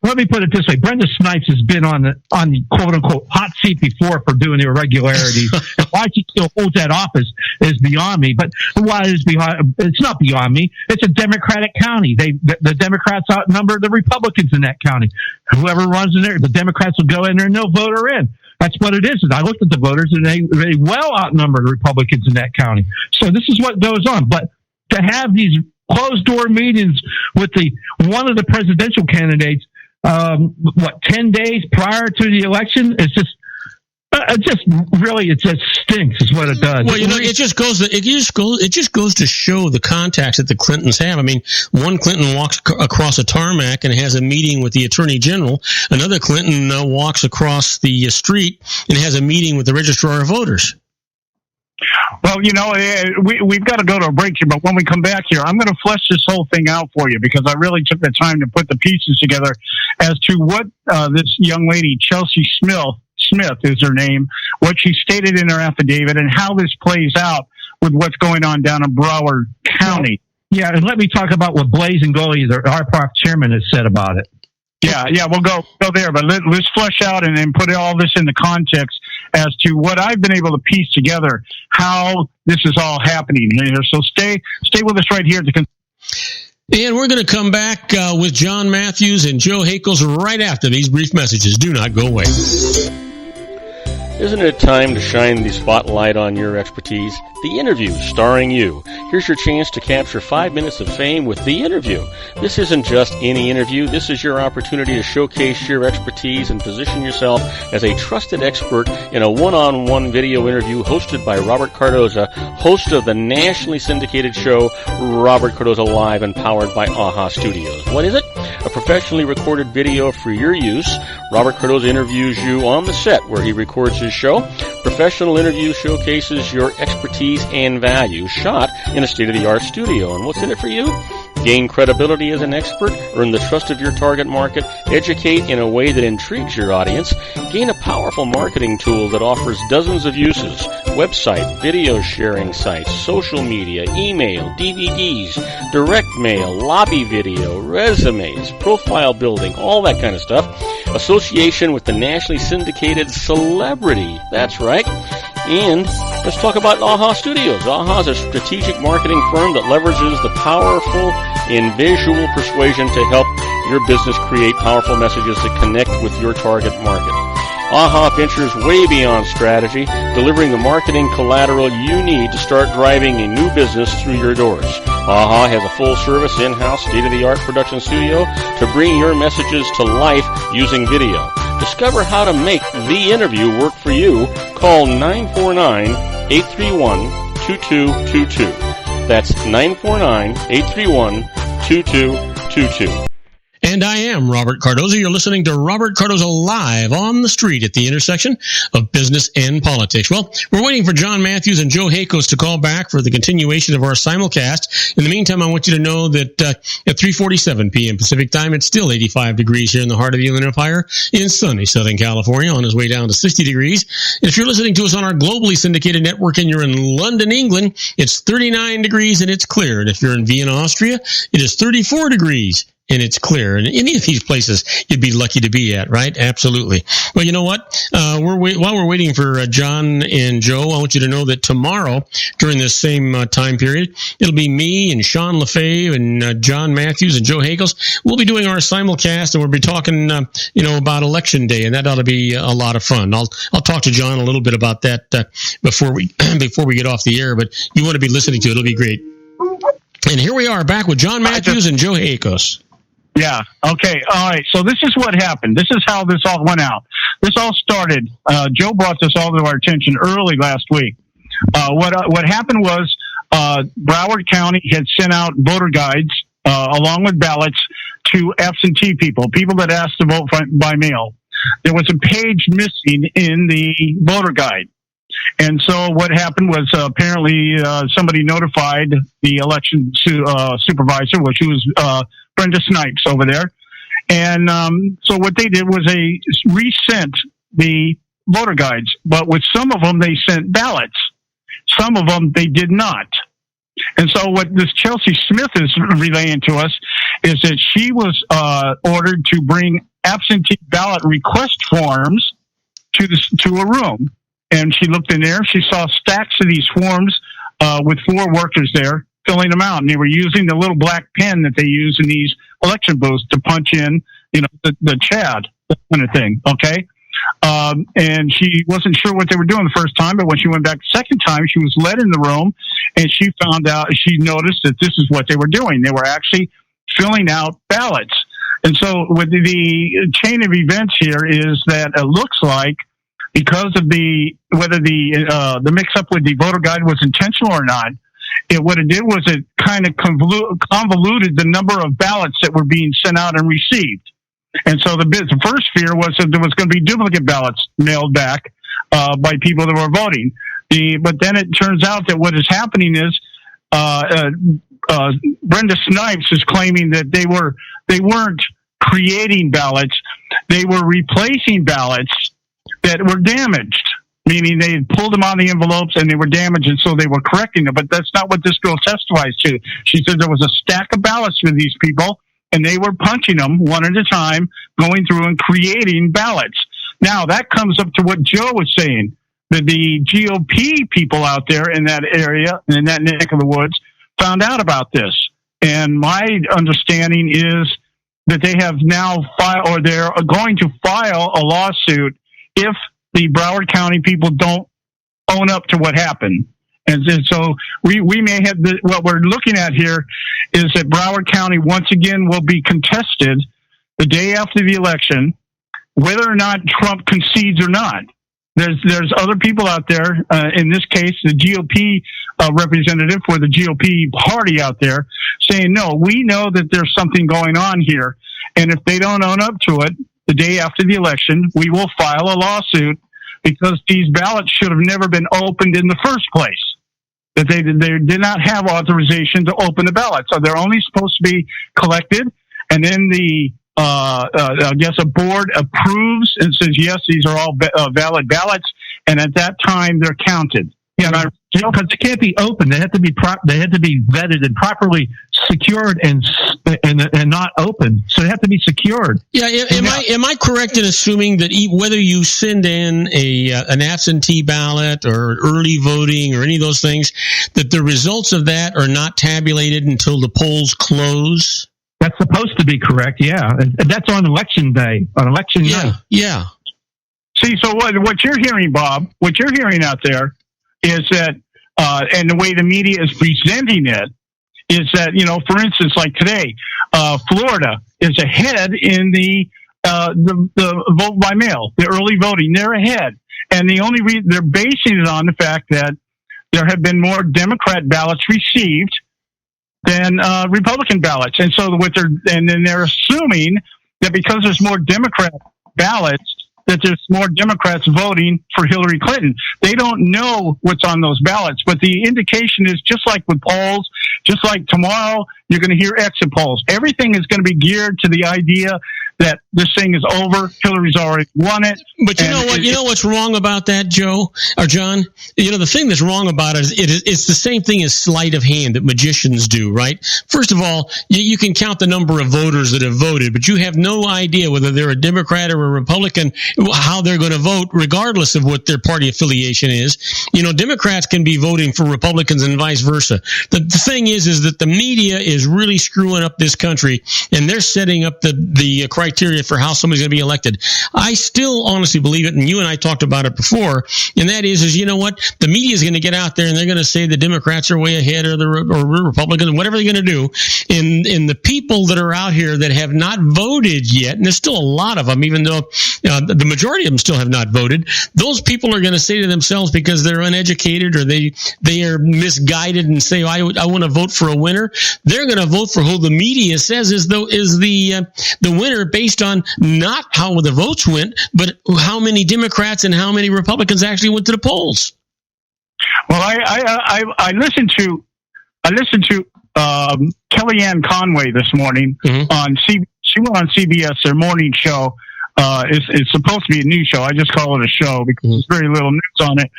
Let me put it this way: Brenda Snipes has been on the quote unquote hot seat before for doing irregularities. Why she still holds that office is beyond me. But why is behind? It's not beyond me. It's a Democratic county. The Democrats outnumber the Republicans in that county. Whoever runs in there, the Democrats will go in there and they'll vote her in. That's what it is. And I looked at the voters, and they well outnumber the Republicans in that county. So this is what goes on. But to have these closed door meetings with one of the presidential candidates, 10 days prior to the election, it's just it just stinks is what it does. Well, it just goes to show the contacts that the Clintons have. I mean, one Clinton walks across a tarmac and has a meeting with the Attorney General. Another Clinton walks across the street and has a meeting with the Registrar of Voters. Well, we've got to go to a break here, but when we come back here, I'm going to flesh this whole thing out for you because I really took the time to put the pieces together as to what this young lady, Chelsea Smith is her name, what she stated in her affidavit and how this plays out with what's going on down in Broward County. Yeah, and let me talk about what Blaze and Goldie, our RPROC chairman, has said about it. Yeah, we'll go there, but let's flesh out and put all this into context as to what I've been able to piece together, how this is all happening here. So stay with us right here. And we're going to come back with John Matthews and Joe Hakels right after these brief messages. Do not go away. Isn't it time to shine the spotlight on your expertise? The Interview, starring you. Here's your chance to capture 5 minutes of fame with The Interview. This isn't just any interview. This is your opportunity to showcase your expertise and position yourself as a trusted expert in a one-on-one video interview hosted by Robert Cardoza, host of the nationally syndicated show Robert Cardoza Live and powered by AHA Studios. What is it? A professionally recorded video for your use. Robert Cardoza interviews you on the set where he records his show. Professional interview showcases your expertise and value, shot in a state-of-the-art studio. And what's in it for you? Gain credibility as an expert, earn the trust of your target market, educate in a way that intrigues your audience, gain a powerful marketing tool that offers dozens of uses, website, video sharing sites, social media, email, DVDs, direct mail, lobby video, resumes, profile building, all that kind of stuff. Association with the nationally syndicated celebrity. That's right. And let's talk about AHA Studios. AHA is a strategic marketing firm that leverages the powerful and visual persuasion to help your business create powerful messages that connect with your target market. AHA ventures way beyond strategy, delivering the marketing collateral you need to start driving a new business through your doors. AHA has a full-service, in-house, state-of-the-art production studio to bring your messages to life using video. Discover how to make The Interview work for you. Call 949-831-2222. That's 949-831-2222. And I am Robert Cardoza. You're listening to Robert Cardoza Live on the street at the intersection of business and politics. Well, we're waiting for John Matthews and Joe Hakels to call back for the continuation of our simulcast. In the meantime, I want you to know that at 3:47 p.m. Pacific time, it's still 85 degrees here in the heart of the Inland Empire in sunny Southern California, on its way down to 60 degrees. And if you're listening to us on our globally syndicated network and you're in London, England, it's 39 degrees and it's clear. And if you're in Vienna, Austria, it is 34 degrees. And it's clear. And any of these places you'd be lucky to be at, right? Absolutely. Well, you know what? While we're waiting for John and Joe, I want you to know that tomorrow, during this same time period, it'll be me and Sean LaFave and John Matthews and Joe Hakels. We'll be doing our simulcast, and we'll be talking, about Election Day, and that ought to be a lot of fun. I'll talk to John a little bit about that before we get off the air, but you want to be listening to it. It'll be great. And here we are back with John Matthews and Joe Hakels. Yeah. Okay. All right. So this is what happened. This is how this all went out. This all started. Joe brought this all to our attention early last week. What happened was Broward County had sent out voter guides along with ballots to absentee people that asked to vote by mail. There was a page missing in the voter guide. And so what happened was apparently somebody notified the election supervisor, which was Brenda Snipes over there. And so what they did was they resent the voter guides. But with some of them, they sent ballots. Some of them, they did not. And so what this Chelsea Smith is relaying to us is that she was ordered to bring absentee ballot request forms to a room. And she looked in there. She saw stacks of these forms with 4 workers there filling them out. And they were using the little black pen that they use in these election booths to punch in, the Chad, that kind of thing. Okay. And she wasn't sure what they were doing the first time, but when she went back the second time, she was led in the room and she noticed that this is what they were doing. They were actually filling out ballots. And so with the chain of events here is that it looks like because of whether the mix-up with the voter guide was intentional or not, what it did was it kind of convoluted the number of ballots that were being sent out and received. And so the first fear was that there was going to be duplicate ballots mailed back by people that were voting. But then it turns out that what is happening is Brenda Snipes is claiming that they weren't creating ballots, they were replacing ballots that were damaged. Meaning they had pulled them on the envelopes and they were damaged, and so they were correcting them. But that's not what this girl testifies to. She said there was a stack of ballots for these people, and they were punching them one at a time, going through and creating ballots. Now, that comes up to what Joe was saying, that the GOP people out there in that area, in that neck of the woods, found out about this. And my understanding is that they have now filed, or they're going to file a lawsuit if the Broward County people don't own up to what happened. And so we may have what we're looking at here is that Broward County once again will be contested the day after the election, whether or not Trump concedes or not. There's other people out there, in this case, the GOP representative for the GOP party out there saying, no, we know that there's something going on here. And if they don't own up to it, the day after the election, we will file a lawsuit because these ballots should have never been opened in the first place. That they did not have authorization to open the ballots. So they're only supposed to be collected, and then I guess a board approves and says, yes, these are all valid ballots, and at that time they're counted. Yeah, because they can't be open. They have to be vetted and properly secured and not open. So they have to be secured. Yeah, am I correct in assuming that whether you send in an absentee ballot or early voting or any of those things, that the results of that are not tabulated until the polls close? That's supposed to be correct. Yeah, and that's on election day, on election night. Yeah. See, so what you're hearing, Bob, what you're hearing out there is that, and the way the media is presenting it, is that, for instance, like today, Florida is ahead in the vote by mail, the early voting. They're ahead, and the only reason they're basing it on the fact that there have been more Democrat ballots received than Republican ballots, and so then they're assuming that because there's more Democrat ballots, that there's more Democrats voting for Hillary Clinton. They don't know what's on those ballots, but the indication is just like with polls, just like tomorrow, you're going to hear exit polls. Everything is going to be geared to the idea that this thing is over. Hillary's already won it. But you know what? You know what's wrong about that, Joe or John? The thing that's wrong about it is it's the same thing as sleight of hand that magicians do, right? First of all, you can count the number of voters that have voted, but you have no idea whether they're a Democrat or a Republican, how they're going to vote, regardless of what their party affiliation is. Democrats can be voting for Republicans and vice versa. The thing is that the media is really screwing up this country, and they're setting up the criteria for how somebody's going to be elected. I still honestly believe it, and you and I talked about it before, and that is you know what? The media is going to get out there and they're going to say the Democrats are way ahead or Republicans, whatever they're going to do. And the people that are out here that have not voted yet, and there's still a lot of them, even though the majority of them still have not voted, those people are going to say to themselves, because they're uneducated or they are misguided and say, I want to vote for a winner. They're going to vote for who the media says is the winner, based on not how the votes went, but how many Democrats and how many Republicans actually went to the polls. Well, I listened to Kellyanne Conway this morning on CBS. She went on CBS, their morning show. It's supposed to be a news show. I just call it a show because there's very little news on it.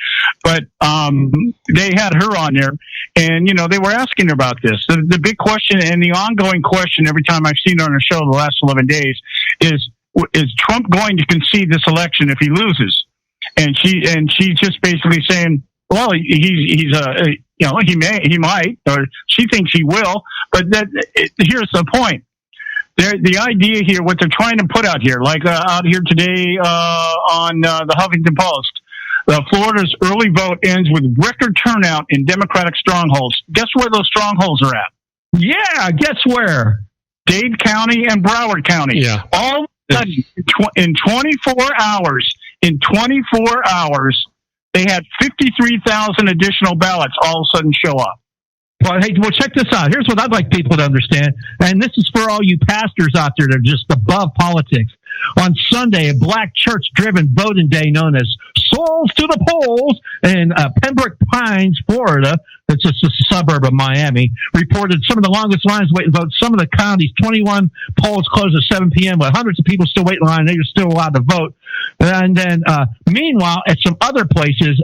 But they had her on there, and they were asking her about this. The big question and the ongoing question every time I've seen her on her show the last 11 days is Trump going to concede this election if he loses? And she's just basically saying, well, he might, or she thinks he will. But here's the point. The idea here, what they're trying to put out here, like out here today on the Huffington Post, Florida's early vote ends with record turnout in Democratic strongholds. Guess where those strongholds are at? Yeah, guess where? Dade County and Broward County. Yeah. All of a sudden, in 24 hours, In 24 hours, they had 53,000 additional ballots all of a sudden show up. Well, hey, well, check this out. Here's what I'd like people to understand, and this is for all you pastors out there that are just above politics. On Sunday, a black church-driven voting day known as Souls to the Polls in Pembroke Pines, Florida, that's just a suburb of Miami, reported some of the longest lines waiting to vote. Some of the counties, 21 polls closed at 7 p.m., with hundreds of people still waiting in line. They were still allowed to vote. And then, meanwhile, at some other places,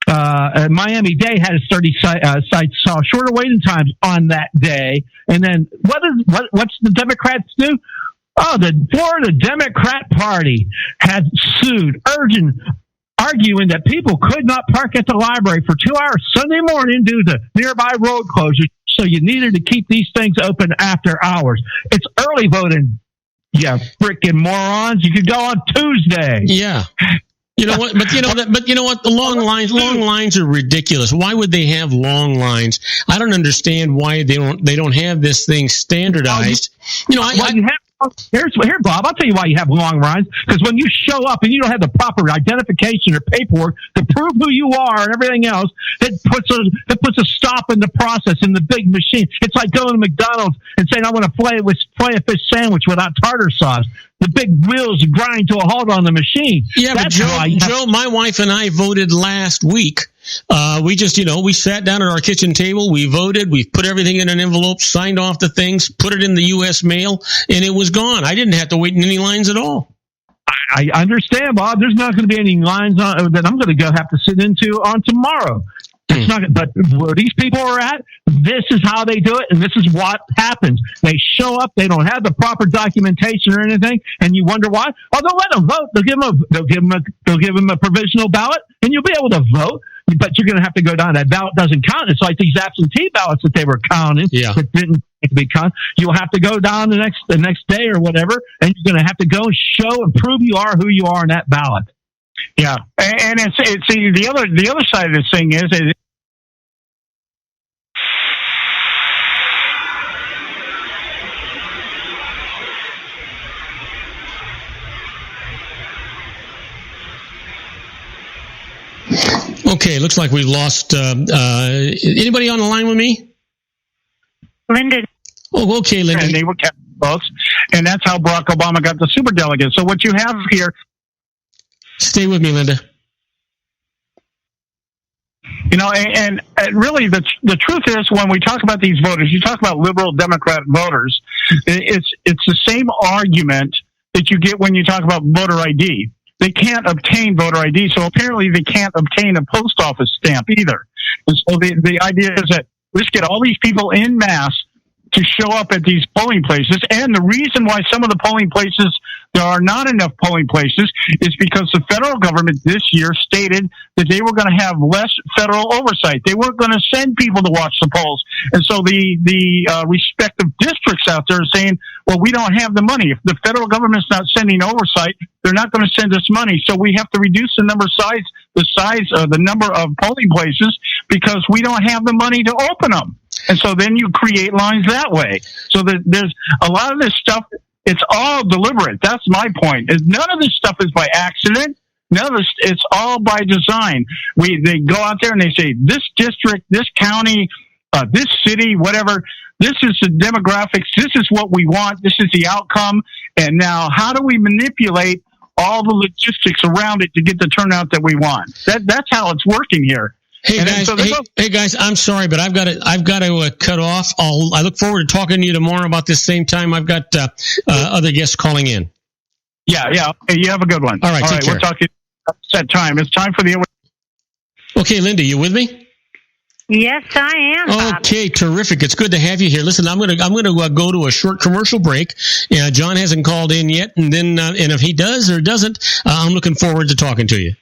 Miami-Dade had its 30 sites saw shorter waiting times on that day. And then what's the Democrats do? Oh, the Florida Democrat Party has sued, arguing that people could not park at the library for 2 hours Sunday morning due to nearby road closures. So you needed to keep these things open after hours. It's early voting, yeah, frickin' morons. You could go on Tuesday. Yeah. You know what? But you know what? The long lines are ridiculous. Why would they have long lines? I don't understand why they don't have this thing standardized. Here, Bob, I'll tell you why you have long lines. Because when you show up and you don't have the proper identification or paperwork to prove who you are and everything else, it puts a stop in the process in the big machine. It's like going to McDonald's and saying, I want a filet fish sandwich without tartar sauce. The big wheels grind to a halt on the machine. Yeah, but Joe, my wife and I voted last week. We just, we sat down at our kitchen table, we voted, we put everything in an envelope, signed off the things, put it in the U.S. mail, and it was gone. I didn't have to wait in any lines at all. I understand, Bob. There's not going to be any lines that I'm going to have to sit into on tomorrow. It's not, but where these people are at, this is how they do it, and this is what happens. They show up, they don't have the proper documentation or anything, and you wonder why. Oh, they'll let them vote. They'll give them a provisional ballot, and you'll be able to vote. But you're going to have to go down. That ballot doesn't count. It's like these absentee ballots that they were counting that didn't be counted. You'll have to go down the next day or whatever, and you're going to have to go and show and prove you are who you are in that ballot. Yeah, and it's the other side of this thing is. Okay, looks like we've lost anybody on the line with me? Linda. Oh, okay, Linda. And they were kept votes, and that's how Barack Obama got the superdelegates. So what you have here... Stay with me, Linda. And really the truth is when we talk about these voters, you talk about liberal Democrat voters, it's the same argument that you get when you talk about voter ID. They can't obtain voter ID, so apparently they can't obtain a post office stamp either. And so the idea is that let's get all these people en masse to show up at these polling places. And the reason why some of the polling places, there are not enough polling places, is because the federal government this year stated that they were going to have less federal oversight. They weren't going to send people to watch the polls. And so the respective districts out there are saying, well, we don't have the money. If the federal government's not sending oversight, they're not going to send us money. So we have to reduce the number of polling places because we don't have the money to open them. And so then you create lines that way. So that there's a lot of this stuff, it's all deliberate. That's my point. None of this stuff is by accident. None of this, it's all by design. They go out there and they say, this district, this county, this city, whatever, this is the demographics, this is what we want, this is the outcome. And now how do we manipulate all the logistics around it to get the turnout that we want? That's how it's working here. Hey guys, I'm sorry, but I've got to cut off. I look forward to talking to you tomorrow about this same time. I've got other guests calling in. Yeah. Okay, you have a good one. All right, take care. We're talking at that time. It's time for the... Okay, Linda, you with me? Yes, I am. Bob. Okay, terrific. It's good to have you here. Listen, I'm gonna go to a short commercial break. John hasn't called in yet, and then and if he does or doesn't, I'm looking forward to talking to you.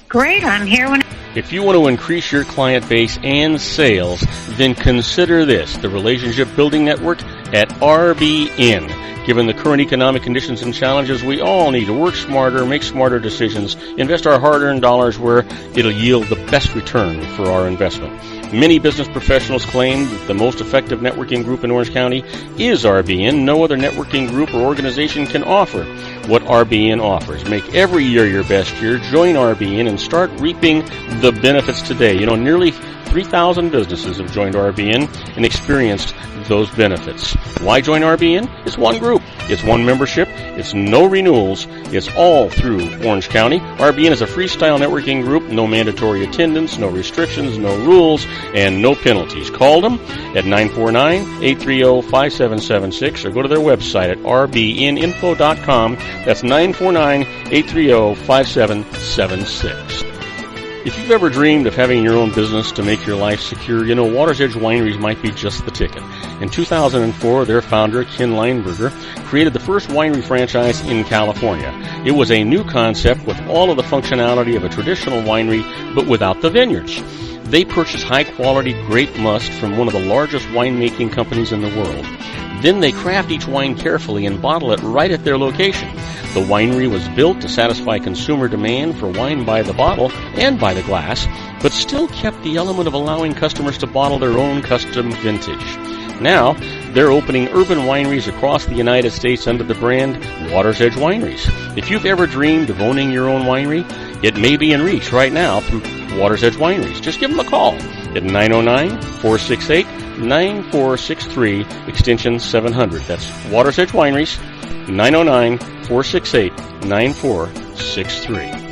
Great, I'm here when... If you want to increase your client base and sales, then consider this, the Relationship Building Network at RBN. Given the current economic conditions and challenges, we all need to work smarter, make smarter decisions, invest our hard-earned dollars where it'll yield the best return for our investment. Many business professionals claim that the most effective networking group in Orange County is RBN. No other networking group or organization can offer what RBN offers. Make every year your best year. Join RBN and start reaping the benefits today. Nearly 3,000 businesses have joined RBN and experienced those benefits. Why join RBN? It's one group. It's one membership. It's no renewals. It's all through Orange County. RBN is a freestyle networking group. No mandatory attendance, no restrictions, no rules, and no penalties. Call them at 949-830-5776 or go to their website at rbninfo.com. That's 949-830-5776. If you've ever dreamed of having your own business to make your life secure, Water's Edge Wineries might be just the ticket. In 2004, their founder, Ken Lineberger, created the first winery franchise in California. It was a new concept with all of the functionality of a traditional winery, but without the vineyards. They purchased high-quality grape must from one of the largest winemaking companies in the world. Then they craft each wine carefully and bottle it right at their location. The winery was built to satisfy consumer demand for wine by the bottle and by the glass, but still kept the element of allowing customers to bottle their own custom vintage. Now, they're opening urban wineries across the United States under the brand Water's Edge Wineries. If you've ever dreamed of owning your own winery, it may be in reach right now through Water's Edge Wineries. Just give them a call at 909-468-9463, extension 700. That's Water's Edge Wineries, 909-468-9463.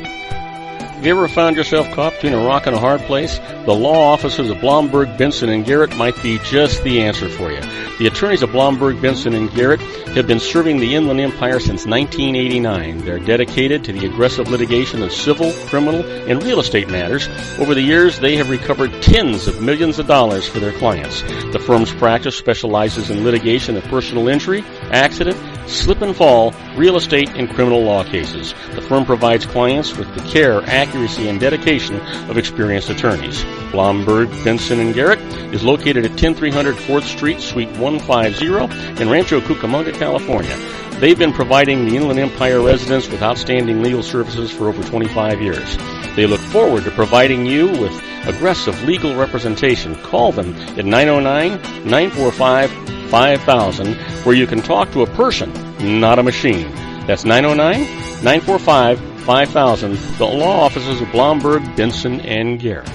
Have you ever found yourself caught between a rock and a hard place? The law offices of Blomberg, Benson, and Garrett might be just the answer for you. The attorneys of Blomberg, Benson, and Garrett have been serving the Inland Empire since 1989. They're dedicated to the aggressive litigation of civil, criminal, and real estate matters. Over the years, they have recovered tens of millions of dollars for their clients. The firm's practice specializes in litigation of personal injury, accident, slip and fall, real estate, and criminal law cases. The firm provides clients with the care, accuracy, and dedication of experienced attorneys. Blomberg, Benson, and Garrett is located at 10300 4th Street, Suite 150 in Rancho Cucamonga, California. They've been providing the Inland Empire residents with outstanding legal services for over 25 years. They look forward to providing you with aggressive legal representation. Call them at 909-945-5000, where you can talk to a person, not a machine. That's 909-945-5000, the law offices of Blomberg, Benson, and Garrett.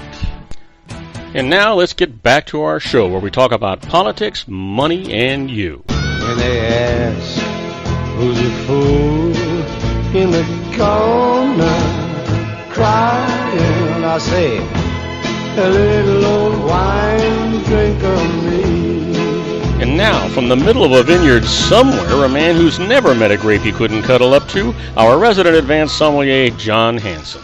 And now let's get back to our show where we talk about politics, money, and you. When they ask who's a fool in the corner crying, I say, a little old wine drinker me. And now, from the middle of a vineyard somewhere, a man who's never met a grape he couldn't cuddle up to, our resident advanced sommelier, John Hanson.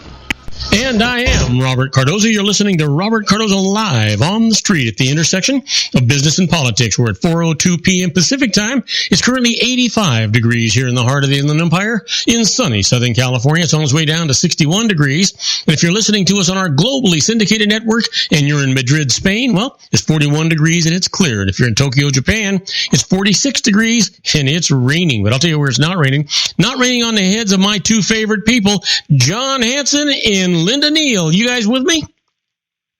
And I am Robert Cardoza. You're listening to Robert Cardoza Live on the street at the intersection of business and politics. We're at 4:02 p.m. Pacific time. It's currently 85 degrees here in the heart of the Inland Empire in sunny Southern California. It's on its way down to 61 degrees. And if you're listening to us on our globally syndicated network and you're in Madrid, Spain, well, it's 41 degrees and it's clear. And if you're in Tokyo, Japan, it's 46 degrees and it's raining. But I'll tell you where it's not raining. Not raining on the heads of my two favorite people, John Hanson and Linda Neal. You guys with me?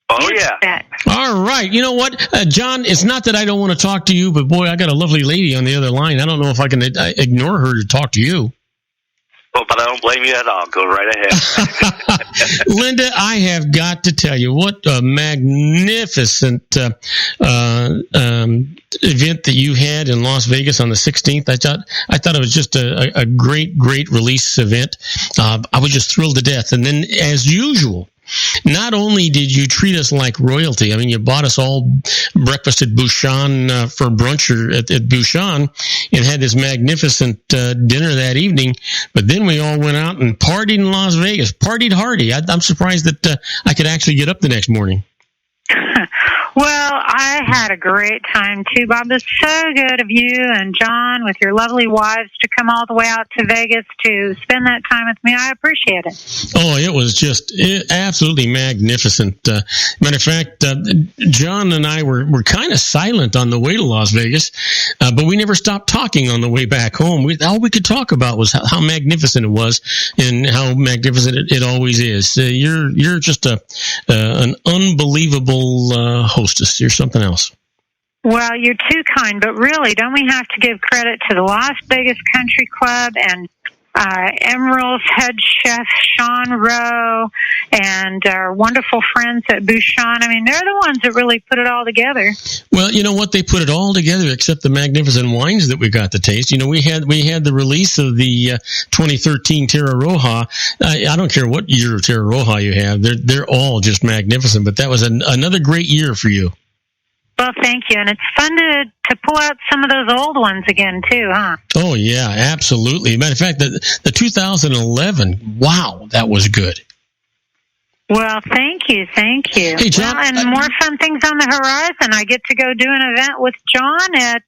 Oh, yeah. All right. You know what, John, it's not that I don't want to talk to you, but boy, I got a lovely lady on the other line. I don't know if I can ignore her to talk to you. Well, but I don't blame you at all. Go right ahead. Linda, I have got to tell you, what a magnificent event that you had in Las Vegas on the 16th. I thought it was just a great release event. I was just thrilled to death. And then, as usual, not only did you treat us like royalty, I mean, you bought us all breakfast at Bouchon for brunch at Bouchon and had this magnificent dinner that evening, but then we all went out and partied in Las Vegas, partied hardy. I'm surprised that I could actually get up the next morning. Well, I had a great time too, Bob. It's so good of you and John with your lovely wives to come all the way out to Vegas to spend that time with me. I appreciate it. Oh, it was just absolutely magnificent. Matter of fact, John and I were kind of silent on the way to Las Vegas, but we never stopped talking on the way back home. All we could talk about was how magnificent it was and how magnificent it always is. You're just an unbelievable hostess. You're something else. Well, you're too kind, but really, don't we have to give credit to the Las Vegas Country Club and Emerald's head chef, Sean Rowe, and our wonderful friends at Bouchon? I mean, they're the ones that really put it all together. Well, you know what? They put it all together except the magnificent wines that we got to taste. You know, we had the release of the 2013 Terra Roja. I don't care what year of Terra Roja you have. They're all just magnificent, but that was another great year for you. Well, thank you. And it's fun to pull out some of those old ones again, too, huh? Oh, yeah, absolutely. Matter of fact, the 2011, wow, that was good. Well, thank you. Hey, John, well, and more fun things on the horizon. I get to go do an event with John at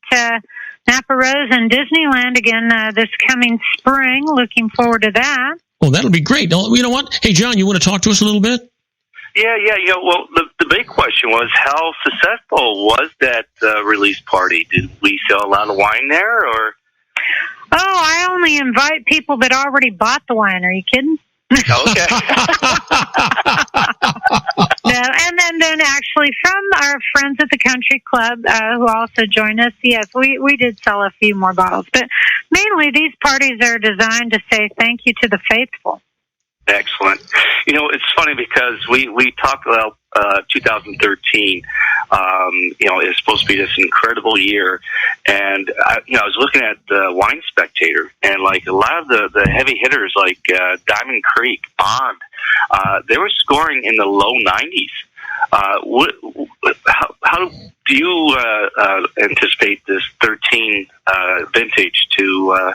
Napa Rose and Disneyland again this coming spring. Looking forward to that. Well, that'll be great. You know what? Hey, John, you want to talk to us a little bit? Yeah. Well, the big question was, how successful was that release party? Did we sell a lot of wine there, or? Oh, I only invite people that already bought the wine. Are you kidding? Okay. No, and then actually from our friends at the Country Club who also joined us, yes, we did sell a few more bottles. But mainly these parties are designed to say thank you to the faithful. Excellent. You know, it's funny because we talked about 2013. It's supposed to be this incredible year, and I was looking at Wine Spectator, and like a lot of the heavy hitters like Diamond Creek, Bond, they were scoring in the low 90s. How do you anticipate this 13 vintage to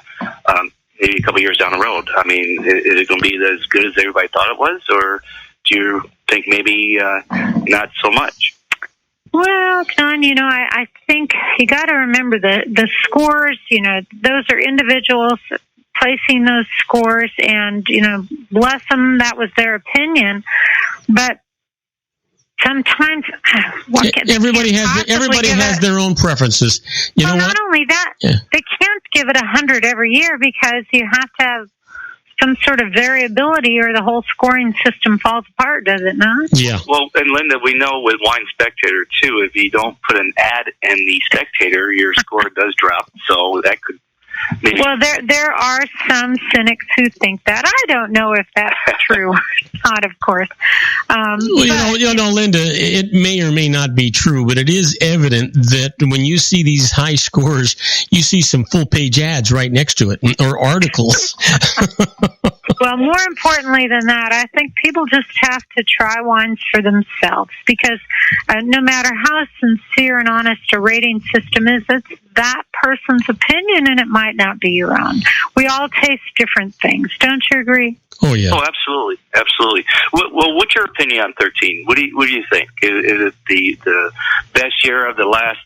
maybe a couple years down the road? I mean, is it going to be as good as everybody thought it was, or do you think maybe not so much? Well, John, I think you got to remember the scores. Those are individuals placing those scores, and bless them, that was their opinion. But sometimes everybody has their own preferences. Not only that, they can't give it 100 every year because you have to have some sort of variability or the whole scoring system falls apart, does it not? Yeah. Well, and Linda, we know with Wine Spectator, too, if you don't put an ad in the Spectator, your score does drop. So that could maybe... Well, there are some cynics who think that. I don't know if that's true or not, of course. Linda, it may or may not be true, but it is evident that when you see these high scores, you see some full-page ads right next to it, or articles. Well, more importantly than that, I think people just have to try wines for themselves because no matter how sincere and honest a rating system is, it's that person's opinion and it might not be your own. We all taste different things. Don't you agree? Oh, yeah. Oh, absolutely. Well, what's your opinion on 13? What do you think? Is it the best year of the last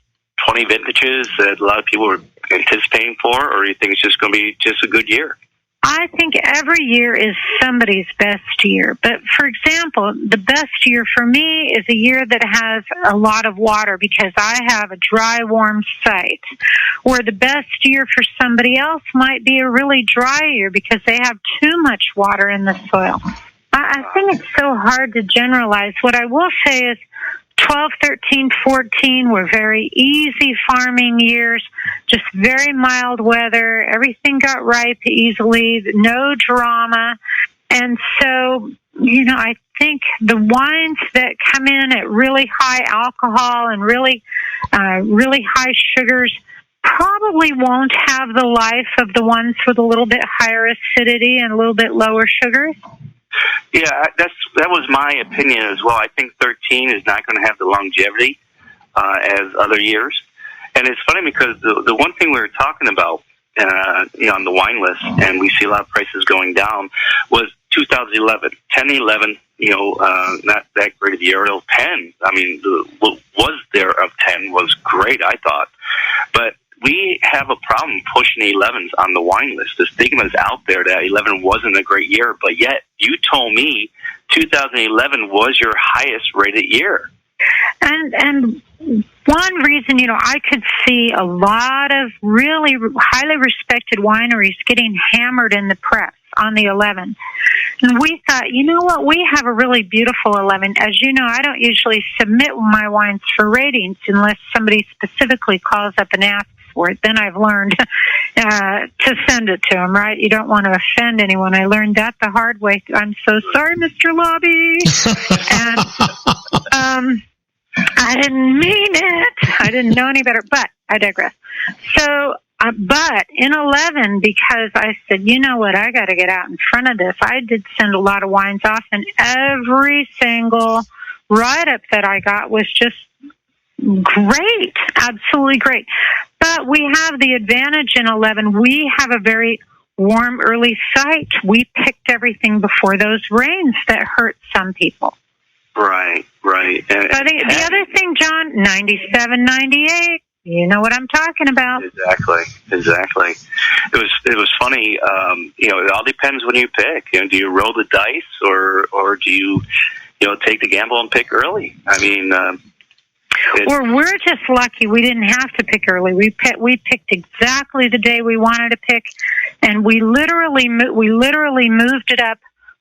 20 vintages that a lot of people are anticipating for, or do you think it's just going to be just a good year? I think every year is somebody's best year. But, for example, the best year for me is a year that has a lot of water because I have a dry, warm site. Or the best year for somebody else might be a really dry year because they have too much water in the soil. I think it's so hard to generalize. What I will say is 12, 13, 14 were very easy farming years, just very mild weather. Everything got ripe easily, no drama. And so, I think the wines that come in at really high alcohol and really high sugars probably won't have the life of the ones with a little bit higher acidity and a little bit lower sugars. Yeah, that was my opinion as well. I think 13 is not going to have the longevity as other years. And it's funny because the one thing we were talking about on the wine list, and we see a lot of prices going down, was 2011. 10-11, not that great of a year. 10, I mean, what was there of 10 was great, I thought. But we have a problem pushing 11s on the wine list. The stigma is out there that 11 wasn't a great year, but yet you told me 2011 was your highest rated year. And one reason, I could see a lot of really highly respected wineries getting hammered in the press on the 11. And we thought, you know what, we have a really beautiful 11. As you know, I don't usually submit my wines for ratings unless somebody specifically calls up and asks for it. Then I've learned to send it to them, right? You don't want to offend anyone. I learned that the hard way. I'm so sorry, Mr. Lobby. And I didn't mean it. I didn't know any better, but I digress. So, but in 11, because I said, you know what, I got to get out in front of this, I did send a lot of wines off, and every single write-up that I got was just great, absolutely great. But we have the advantage in 11. We have a very warm early site. We picked everything before those rains that hurt some people. Right. And the other thing, John, 97, 98, you know what I'm talking about. Exactly. It was funny. It all depends when you pick. Do you roll the dice or do you take the gamble and pick early? I mean, we're just lucky we didn't have to pick early. We picked exactly the day we wanted to pick, and we literally moved it up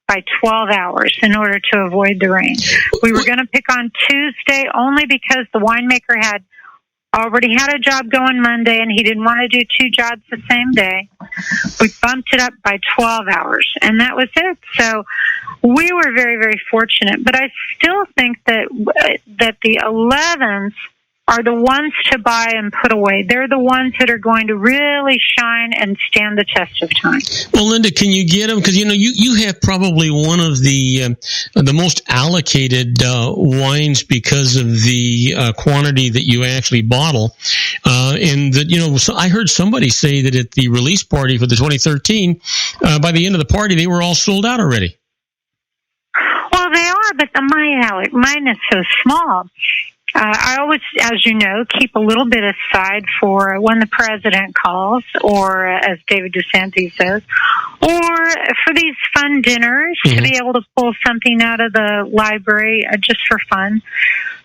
by 12 hours in order to avoid the rain. We were going to pick on Tuesday only because the winemaker had already had a job going Monday, and he didn't want to do two jobs the same day. We bumped it up by 12 hours, and that was it. So we were very, very fortunate. But I still think that the 11s are the ones to buy and put away. They're the ones that are going to really shine and stand the test of time. Well, Linda, can you get them? Because, you have probably one of the most allocated wines because of the quantity that you actually bottle. And that, so I heard somebody say that at the release party for the 2013, by the end of the party, they were all sold out already. Well, they are, but mine is so small. I always, as you know, keep a little bit aside for when the president calls, or as David Dusanti says, or for these fun dinners, to be able to pull something out of the library just for fun.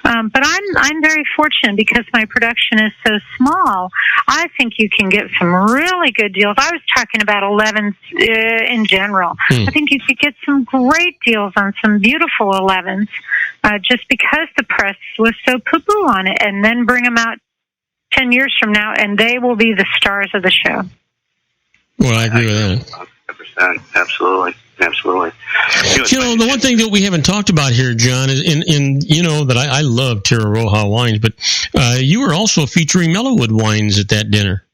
But I'm very fortunate because my production is so small. I think you can get some really good deals. I was talking about 11s in general. I think you could get some great deals on some beautiful 11s just because the press was so poo-poo on it, and then bring them out 10 years from now, and they will be the stars of the show. Well, I agree with that. 100%. Absolutely. The one thing that we haven't talked about here, John, is that I love Terra Roja wines, but you were also featuring Mellowwood wines at that dinner.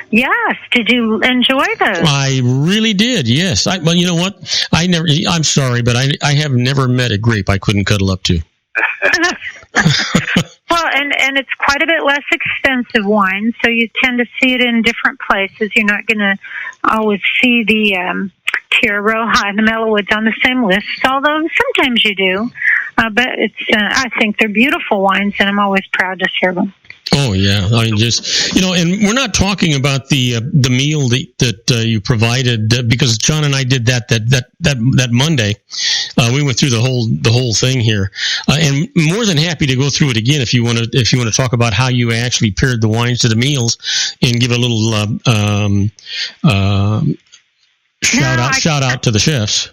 Yes. Did you enjoy those? I really did. Yes. Well, you know what? I'm sorry, but I have never met a grape I couldn't cuddle up to. Well, and it's quite a bit less expensive wine, so you tend to see it in different places. You're not going to always see the Terra Roja and the Mellowwoods on the same list, although sometimes you do. But I think they're beautiful wines, and I'm always proud to serve them. Oh yeah, I mean, just and we're not talking about the meal that you provided because John and I did that Monday. We went through the whole thing here, and more than happy to go through it again if you want to talk about how you actually paired the wines to the meals and give a little shout out to the chefs.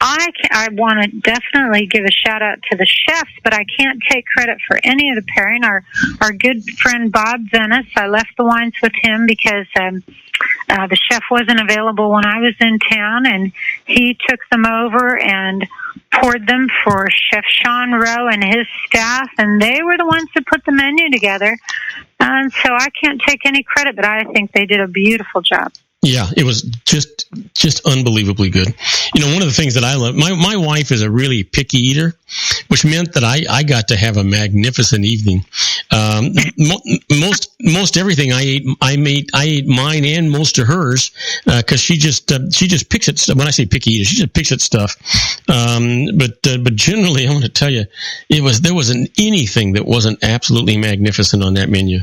I want to definitely give a shout out to the chefs, but I can't take credit for any of the pairing. Our good friend Bob Venice, I left the wines with him because the chef wasn't available when I was in town, and he took them over and poured them for Chef Sean Rowe and his staff, and they were the ones that put the menu together. And so I can't take any credit, but I think they did a beautiful job. Yeah, it was just unbelievably good. You know, one of the things that I love, my wife is a really picky eater, which meant that I got to have a magnificent evening. Most everything I ate mine and most of hers, because she just picks at stuff. When I say picky eater, she just picks at stuff. But generally, I want to tell you, there wasn't anything that wasn't absolutely magnificent on that menu.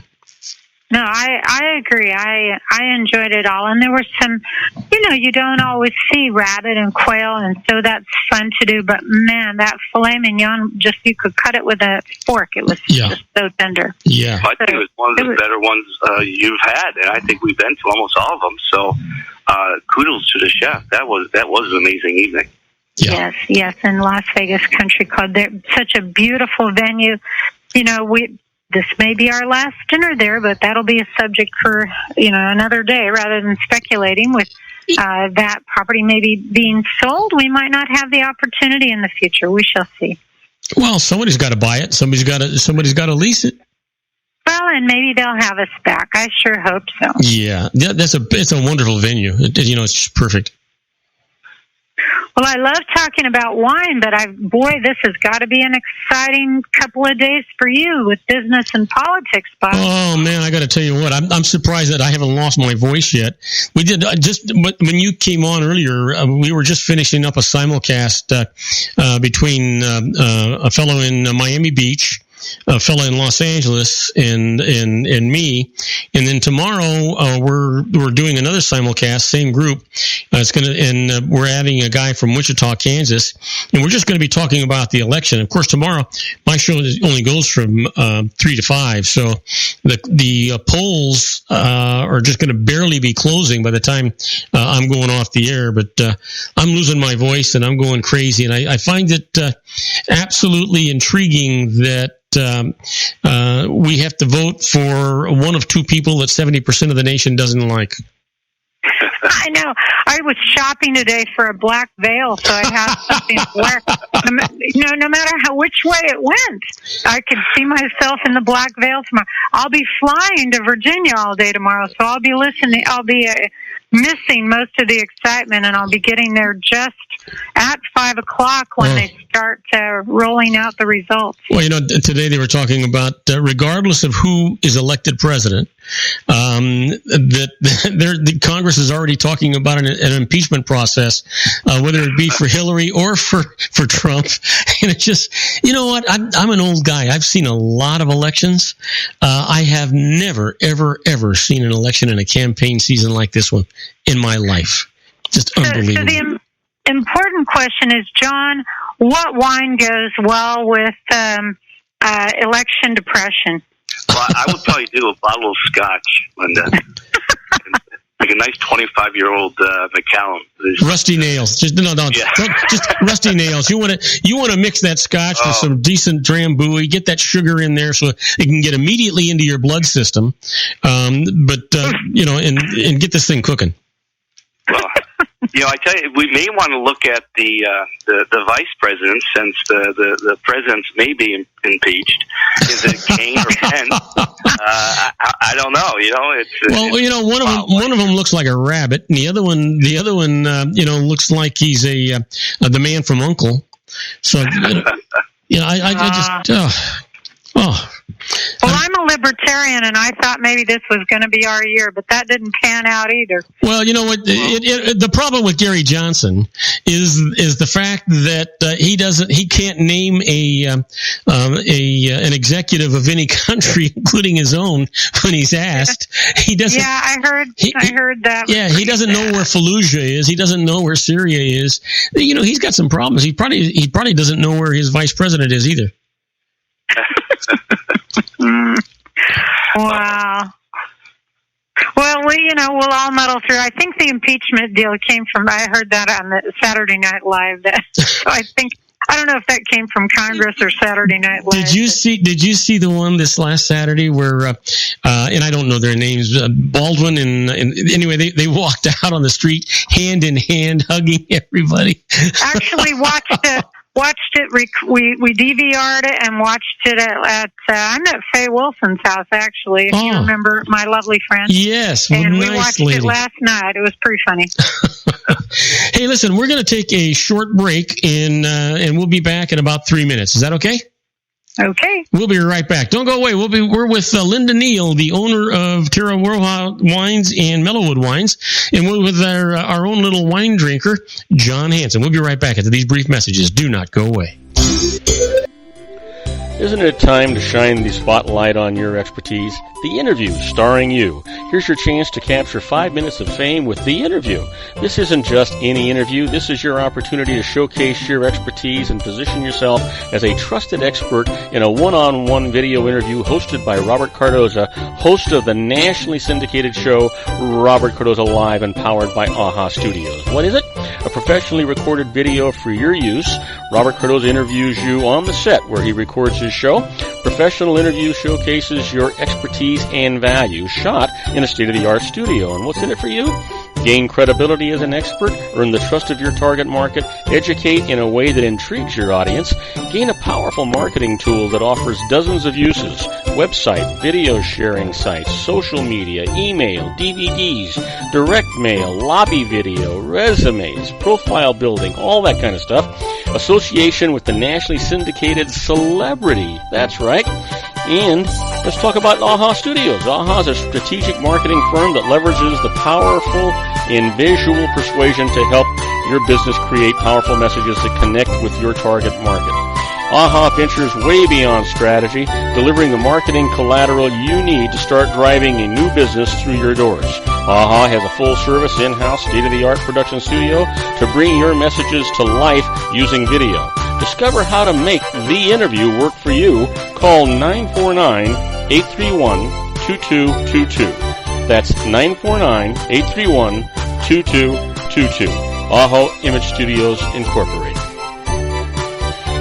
No, I agree. I enjoyed it all. And there were some, you don't always see rabbit and quail, and so that's fun to do. But, man, that filet mignon, you could cut it with a fork. It was just so tender. Yeah. I think it was one of the better ones you've had, and I think we've been to almost all of them. So kudos to the chef. That was an amazing evening. Yeah. Yes, in Las Vegas Country Club. They're such a beautiful venue. This may be our last dinner there, but that'll be a subject for, another day rather than speculating with that property maybe being sold. We might not have the opportunity in the future. We shall see. Well, somebody's got to buy it. Somebody's got to lease it. Well, and maybe they'll have us back. I sure hope so. Yeah, it's a wonderful venue. It's just perfect. Well, I love talking about wine, but this has got to be an exciting couple of days for you with business and politics, Bob. Oh man, I got to tell you what, I'm surprised that I haven't lost my voice yet. We did when you came on earlier, we were just finishing up a simulcast between a fellow in Miami Beach, a fellow in Los Angeles, and me, and then tomorrow we're doing another simulcast, same group. We're adding a guy from Wichita, Kansas, and we're just going to be talking about the election. Of course, tomorrow my show only goes from 3 to 5, so the polls are just going to barely be closing by the time I'm going off the air. But I'm losing my voice and I'm going crazy, and I find it absolutely intriguing that we have to vote for one of two people that 70% of the nation doesn't like. I know. I was shopping today for a black veil, so I have something to wear. No matter which way it went, I could see myself in the black veil tomorrow. I'll be flying to Virginia all day tomorrow, so I'll be listening. I'll be missing most of the excitement, and I'll be getting there just at 5 o'clock when they start rolling out the results. Well, today they were talking about regardless of who is elected president, the Congress is already talking about an impeachment process, whether it be for Hillary or for Trump. And it's just, you know what? I'm an old guy. I've seen a lot of elections. I have never, ever, ever seen an election in a campaign season like this one in my life. Just unbelievable. So the important question is, John, what wine goes well with election depression? Well, I would probably do a bottle of scotch, Linda. Like a nice 25-year-old Macallan. Rusty nails. Just rusty nails. You want to mix that scotch with some decent Drambuie. Get that sugar in there so it can get immediately into your blood system. And get this thing cooking. Well, I tell you, we may want to look at the vice president, since the presidents may be impeacched. Is it Kane or Pence? I don't know. One of them looks like a rabbit, and the other one, looks like he's the man from Uncle. So, Well, I'm a libertarian, and I thought maybe this was going to be our year, but that didn't pan out either. Well, you know what? The problem with Gary Johnson is the fact that he can't name an executive of any country, including his own, when he's asked. He doesn't. Yeah, I heard that. Yeah, he doesn't know where Fallujah is. He doesn't know where Syria is. He's got some problems. He probably doesn't know where his vice president is either. Wow. Well, we'll all muddle through. I think the impeachment deal came from, I heard that on the Saturday Night Live. I don't know if that came from Congress or Saturday Night Live. Did you see the one this last Saturday where, and I don't know their names, Baldwin and anyway, they walked out on the street hand in hand, hugging everybody. Actually watched watched it. We DVR'd it and watched it at I'm at Faye Wilson's house, actually, if you remember, my lovely friend. Yes, and nice we watched lady. it last night. It was pretty funny. Hey, listen, we're going to take a short break, and we'll be back in about 3 minutes. Is that okay? Okay. We'll be right back. Don't go away. We're with Linda Neal, the owner of Terra Roja Wines and Mellowwood Wines, and we're with our own little wine drinker, John Hanson. We'll be right back after these brief messages. Do not go away. Isn't it time to shine the spotlight on your expertise? The Interview, starring you. Here's your chance to capture 5 minutes of fame with The Interview. This isn't just any interview. This is your opportunity to showcase your expertise and position yourself as a trusted expert in a one-on-one video interview hosted by Robert Cardoza, host of the nationally syndicated show Robert Cardoza Live and powered by AHA Studios. What is it? A professionally recorded video for your use. Robert Cardoza interviews you on the set where he records his show. Professional interview showcases your expertise and value, shot in a state-of-the-art studio. And what's in it for you? Gain credibility as an expert, earn the trust of your target market, educate in a way that intrigues your audience, gain a powerful marketing tool that offers dozens of uses, website, video sharing sites, social media, email, DVDs, direct mail, lobby video, resumes, profile building, all that kind of stuff. Association with the nationally syndicated celebrity. That's right. And let's talk about AHA Studios. AHA is a strategic marketing firm that leverages the powerful and visual persuasion to help your business create powerful messages that connect with your target market. AHA ventures way beyond strategy, delivering the marketing collateral you need to start driving a new business through your doors. AHA has a full-service, in-house, state-of-the-art production studio to bring your messages to life using video. Discover how to make The Interview work for you. Call 949-831-2222. That's 949-831-2222. AHA Image Studios Incorporated.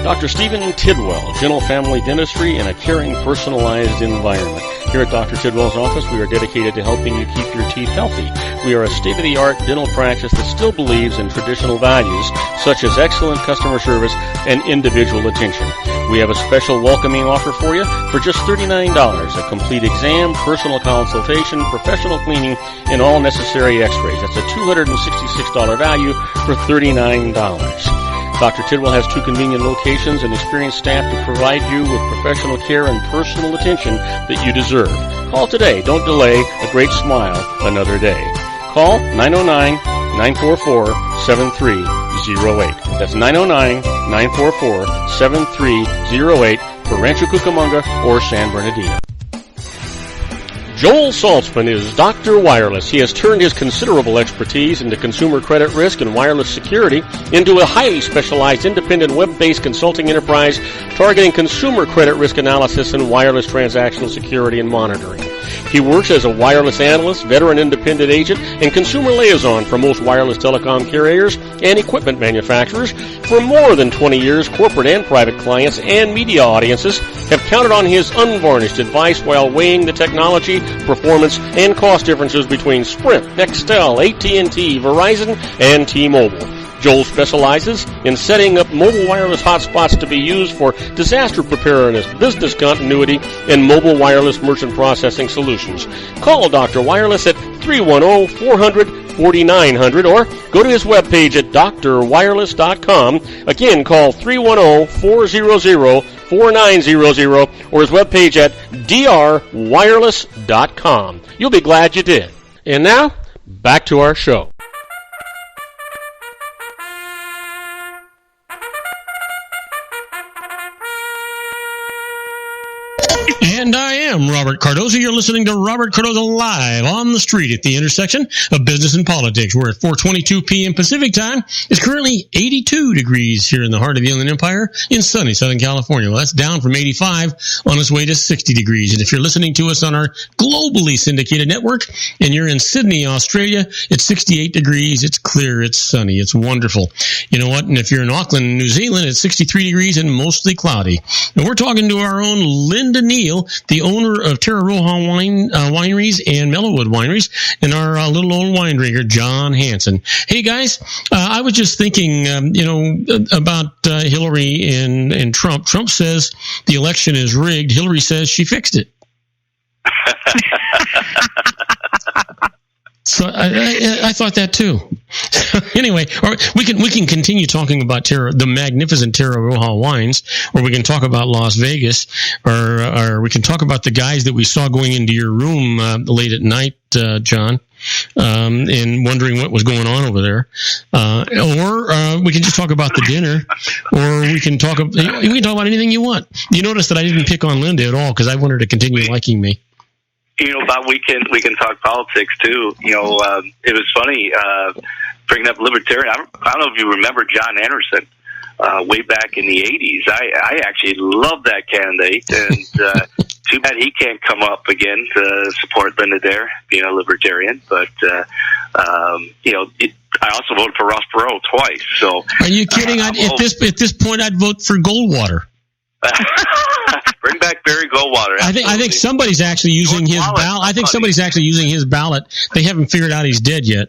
Dr. Stephen Tidwell, Gentle Family Dentistry in a caring, personalized environment. Here at Dr. Tidwell's office, we are dedicated to helping you keep your teeth healthy. We are a state-of-the-art dental practice that still believes in traditional values, such as excellent customer service and individual attention. We have a special welcoming offer for you for just $39, a complete exam, personal consultation, professional cleaning, and all necessary x-rays. That's a $266 value for $39. Dr. Tidwell has 2 convenient locations and experienced staff to provide you with professional care and personal attention that you deserve. Call today. Don't delay. A great smile another day. Call 909-944-7308. That's 909-944-7308 for Rancho Cucamonga or San Bernardino. Joel Saltzman is Dr. Wireless. He has turned his considerable expertise into consumer credit risk and wireless security into a highly specialized independent web-based consulting enterprise targeting consumer credit risk analysis and wireless transactional security and monitoring. He works as a wireless analyst, veteran independent agent, and consumer liaison for most wireless telecom carriers and equipment manufacturers. For more than 20 years, corporate and private clients and media audiences have counted on his unvarnished advice while weighing the technology, performance, and cost differences between Sprint, Nextel, AT&T, Verizon, and T-Mobile. Joel specializes in setting up mobile wireless hotspots to be used for disaster preparedness, business continuity, and mobile wireless merchant processing solutions. Call Dr. Wireless at 310-400-4900 or go to his webpage at drwireless.com. Again, call 310-400-4900 or his webpage at drwireless.com. You'll be glad you did. And now, back to our show. And I am Robert Cardoza. You're listening to Robert Cardoza Live on the street at the intersection of business and politics. We're at 4:22 p.m. Pacific time. It's currently 82 degrees here in the heart of the Inland Empire in sunny Southern California. Well, that's down from 85 on its way to 60 degrees. And if you're listening to us on our globally syndicated network and you're in Sydney, Australia, it's 68 degrees. It's clear. It's sunny. It's wonderful. You know what? And if you're in Auckland, New Zealand, it's 63 degrees and mostly cloudy. And we're talking to our own Linda Neal O'Neill, the owner of Terra Roja Wineries and Mellowwood Wineries, and our little old wine drinker, John Hansen. Hey, guys, I was just thinking, about Hillary and Trump. Trump says the election is rigged. Hillary says she fixed it. So I thought that too. Anyway, we can continue talking about the magnificent Terra Roja wines, or we can talk about Las Vegas, or we can talk about the guys that we saw going into your room late at night, John, and wondering what was going on over there. Or we can just talk about the dinner, or we can talk about anything you want. You notice that I didn't pick on Linda at all because I want her to continue liking me. Bob, we can talk politics too. It was funny bringing up libertarian. I don't know if you remember John Anderson way back in the '80s. I actually loved that candidate, and too bad he can't come up again to support Linda Dare, being a libertarian. But I also voted for Ross Perot twice. So are you kidding? At this point, I'd vote for Goldwater. Bring back Barry Goldwater. I think somebody's actually using his ballot. I think somebody's actually using his ballot. They haven't figured out he's dead yet.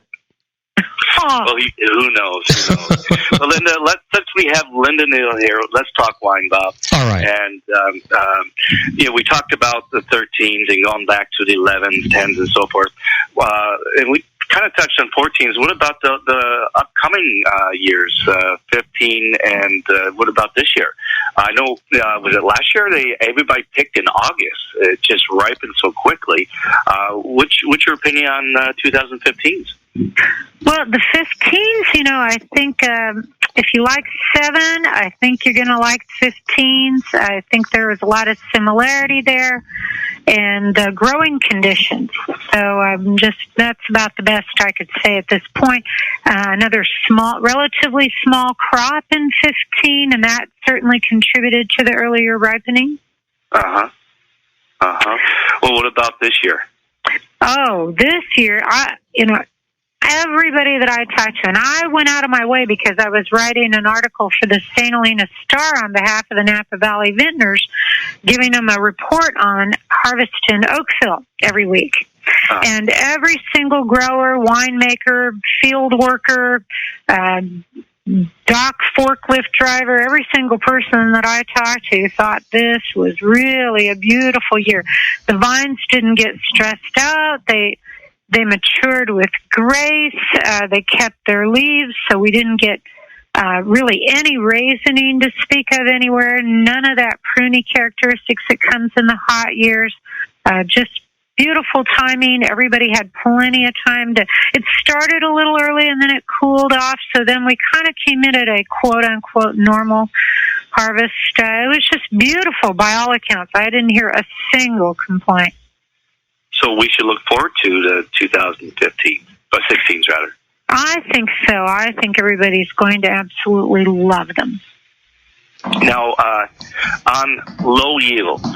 Well, who knows? Well, Linda, since we have Linda Neal here, let's talk wine, Bob. All right. And we talked about the 13s and going back to the 11s, 10s, and so forth. And we kind of touched on 14s. What about the upcoming years, 15, and what about this year? I know, was it last year? Everybody picked in August. It just ripened so quickly. What's your opinion on 2015s? Well, the 15s, I think if you like 7, I think you're going to like 15s. I think there is a lot of similarity there and growing conditions. So that's about the best I could say at this point. Another relatively small crop in 15, and that certainly contributed to the earlier ripening. Well, what about this year? Oh, this year, everybody that I talked to, and I went out of my way because I was writing an article for the St. Helena Star on behalf of the Napa Valley Vintners, giving them a report on harvest in Oakville every week. And every single grower, winemaker, field worker, dock forklift driver, every single person that I talked to thought this was really a beautiful year. The vines didn't get stressed out. They matured with grace. They kept their leaves, so we didn't get really any raisoning to speak of anywhere. None of that pruny characteristics that comes in the hot years. Just beautiful timing. Everybody had plenty of time it started a little early and then it cooled off. So then we kind of came in at a quote unquote normal harvest. It was just beautiful by all accounts. I didn't hear a single complaint. So we should look forward to the 2015, or 16s rather. I think so. I think everybody's going to absolutely love them. Now, on low yields,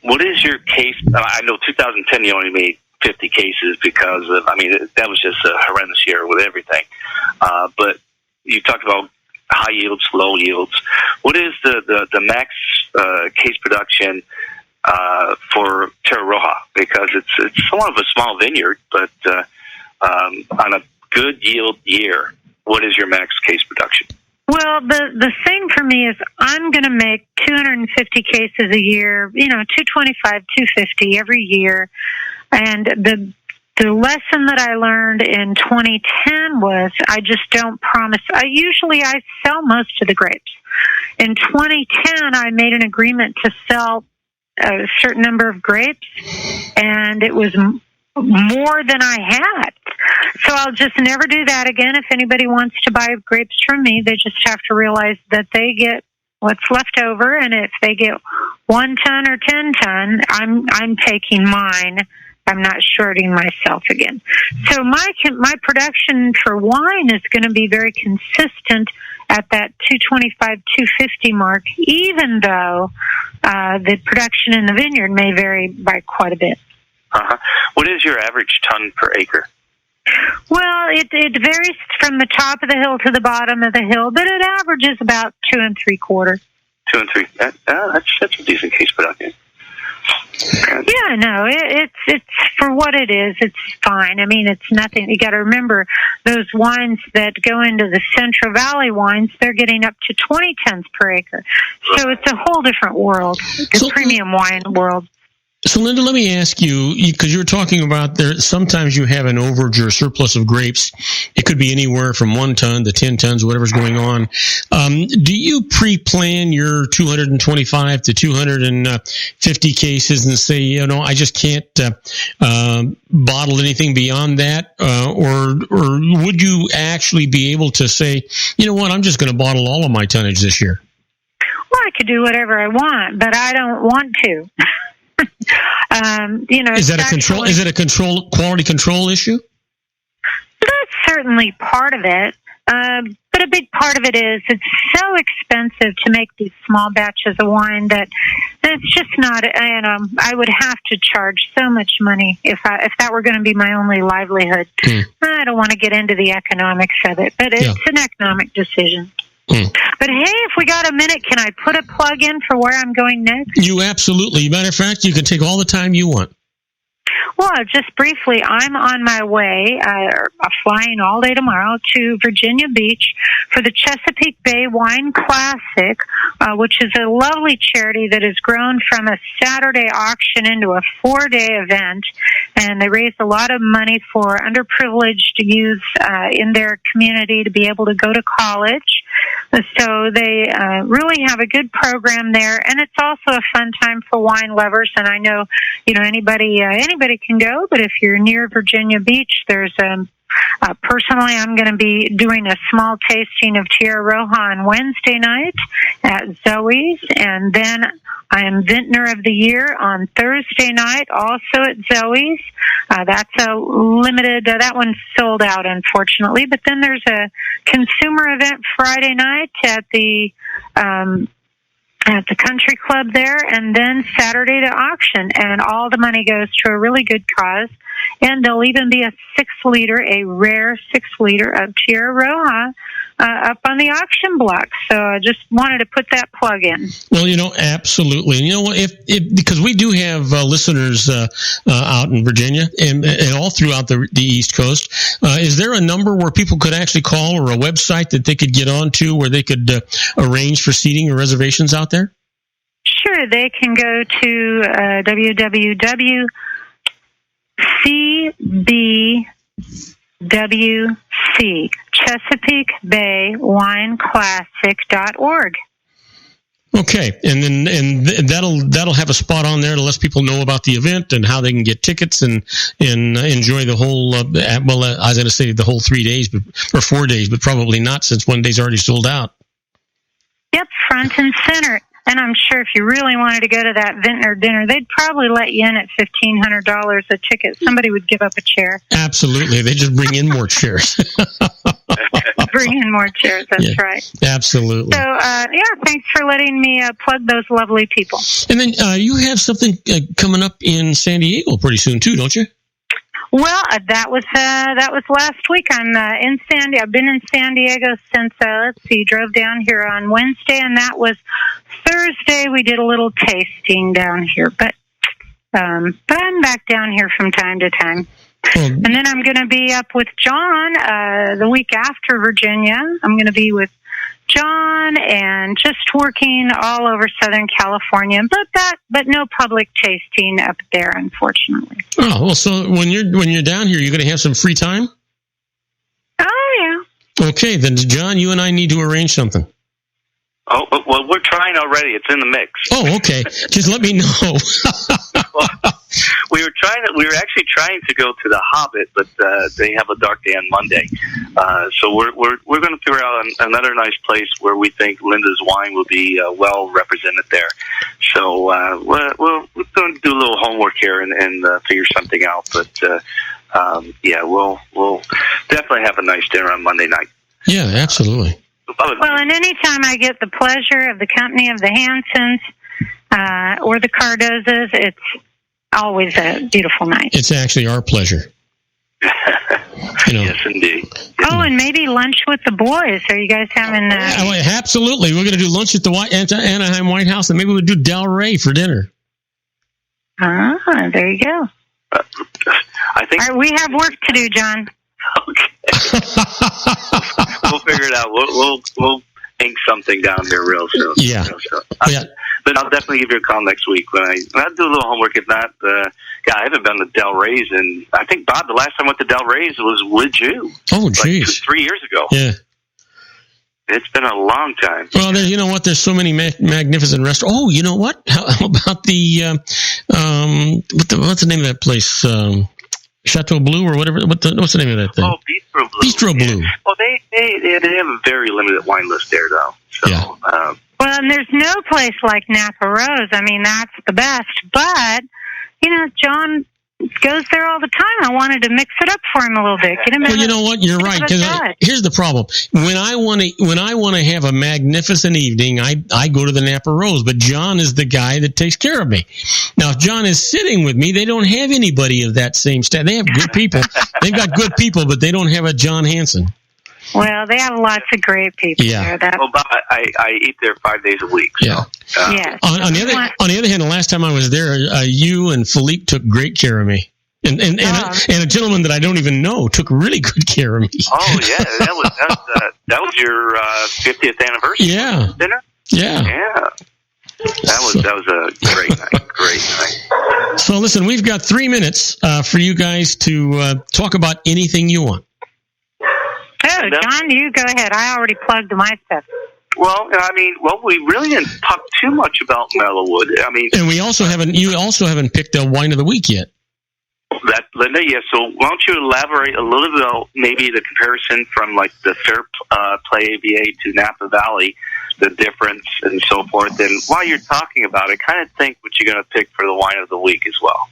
what is your case? I know 2010 you only made 50 cases because of, that was just a horrendous year with everything. But you talked about high yields, low yields. What is the max case production for Terra Roja? Because it's somewhat of a small vineyard, but on a good yield year, what is your max case production? Well, the thing for me is I'm going to make 250 cases a year, 225, 250 every year. And the lesson that I learned in 2010 was I just don't promise. I sell most of the grapes. In 2010, I made an agreement to sell a certain number of grapes, and it was more than I had. So I'll just never do that again. If anybody wants to buy grapes from me, they just have to realize that they get what's left over, and if they get 1 ton or 10 ton, I'm taking mine. I'm not shorting myself again. So my production for wine is going to be very consistent at that 225, 250 mark, even though the production in the vineyard may vary by quite a bit. What is your average ton per acre? Well, it varies from the top of the hill to the bottom of the hill, but it averages about 2 3/4. 2 3. That's a decent case production. no, it's for what it is. It's fine. I mean, it's nothing. You got to remember those wines that go into the Central Valley wines, they're getting up to 20 tons per acre. So it's a whole different world, the premium wine world. So, Linda, let me ask you, because you were talking about there, sometimes you have an overage or surplus of grapes. It could be anywhere from 1 ton to 10 tons, whatever's going on. Do you pre-plan your 225 to 250 cases and say, you know, I just can't bottle anything beyond that? Or would you actually be able to say, you know what, I'm just going to bottle all of my tonnage this year? Well, I could do whatever I want, but I don't want to. You know, is that a quality control issue? That's certainly part of it. But a big part of it is it's so expensive to make these small batches of wine that it's just not, you know, I would have to charge so much money if that were going to be my only livelihood. I don't want to get into the economics of it, but it's an economic decision. But hey, if we got a minute, can I put a plug in for where I'm going next? You absolutely. Matter of fact, you can take all the time you want. Well, just briefly, I'm on my way, flying all day tomorrow to Virginia Beach for the Chesapeake Bay Wine Classic, which is a lovely charity that has grown from a Saturday auction into a 4-day event. And they raise a lot of money for underprivileged youth in their community to be able to go to college. So they really have a good program there, and it's also a fun time for wine lovers. And I know, you know, anybody can go, but if you're near Virginia Beach, there's personally, I'm going to be doing a small tasting of Tierra Roja on Wednesday night at Zoe's, and then I am Vintner of the Year on Thursday night, also at Zoe's. That's a limited, that one's sold out, unfortunately. But then there's a consumer event Friday night at the country club there, and then Saturday to auction, and all the money goes to a really good cause. And there'll even be a rare 6-liter of Tierra Roja up on the auction block. So I just wanted to put that plug in. Well, you know, absolutely. And you know what, if because we do have listeners out in Virginia and all throughout the East Coast, is there a number where people could actually call, or a website that they could get onto where they could arrange for seating or reservations out there? Sure, they can go to CBWC, Chesapeake Bay Wine Classic.org. Okay, and that'll have a spot on there to let people know about the event and how they can get tickets and enjoy the whole. I was going to say the whole 3 days, or 4 days, but probably not, since one day's already sold out. Yep, front and center. And I'm sure if you really wanted to go to that vintner dinner, they'd probably let you in at $1,500 a ticket. Somebody would give up a chair. Absolutely. They just bring in more chairs. Bring in more chairs. That's right. Absolutely. So, thanks for letting me plug those lovely people. And then you have something coming up in San Diego pretty soon, too, don't you? Well, that was last week. I'm in San Diego. I've been in San Diego since drove down here on Wednesday, and that was Thursday. We did a little tasting down here, but I'm back down here from time to time. And then I'm going to be up with John the week after Virginia. I'm going to be with John and just working all over Southern California, but no public tasting up there, unfortunately. Oh, well, so when you're down here, you're going to have some free time? Oh, yeah. Okay, then John, you and I need to arrange something. Oh, well, we're trying already. It's in the mix. Oh, okay. Just let me know. Well, we were actually trying to go to the Hobbit, but they have a dark day on Monday. So we're going to figure out another nice place where we think Linda's wine will be well represented there. So we're going to do a little homework here and figure something out. But we'll definitely have a nice dinner on Monday night. Yeah, absolutely. Well, and anytime I get the pleasure of the company of the Hansons or the Cardozas, it's always a beautiful night. It's actually our pleasure. Yes, indeed. Oh, and maybe lunch with the boys. Are you guys having... absolutely. We're going to do lunch at the Anaheim White House, and maybe we'll do Del Rey for dinner. There you go. I think All right, we have work to do, John. Okay. We'll figure it out. We'll ink something down here real soon. Yeah. But I'll definitely give you a call next week when I'll do a little homework. If not, I haven't been to Del Rey's, and I think, Bob, the last time I went to Del Rey's was with you. Oh, geez. Like 3 years ago. Yeah. It's been a long time. Well, you know what? There's so many magnificent restaurants. Oh, you know what? How about the what's the name of that place? Chateau Blue or whatever. What's the name of that thing? Oh, Bistro Blue. Bistro Blue. Yeah. Well, they have a very limited wine list there, though. So, yeah. Well, and there's no place like Napa Rose. I mean, that's the best. But, John goes there all the time. I wanted to mix it up for him a little bit. Well, you know what? You're right. Here's the problem. When I want to have a magnificent evening, I go to the Napa Rose. But John is the guy that takes care of me. Now, if John is sitting with me, they don't have anybody of that same staff. They have good people. They've got good people, but they don't have a John Hansen. Well, they have lots of great people there. Well, Bob, I eat there 5 days a week. So, yes. On the other hand, the last time I was there, you and Philippe took great care of me. And a gentleman that I don't even know took really good care of me. Oh, yeah. That was your 50th anniversary dinner? Yeah. Yeah. That was a great night. Great night. So, listen, we've got 3 minutes for you guys to talk about anything you want. Oh, John, you go ahead. I already plugged my stuff. Well, we really didn't talk too much about Mellowwood. And you also haven't picked a wine of the week yet. Linda, yeah. So why don't you elaborate a little bit about maybe the comparison from like the Fair Play AVA to Napa Valley, the difference and so forth. And while you're talking about it, kind of think what you're going to pick for the wine of the week as well.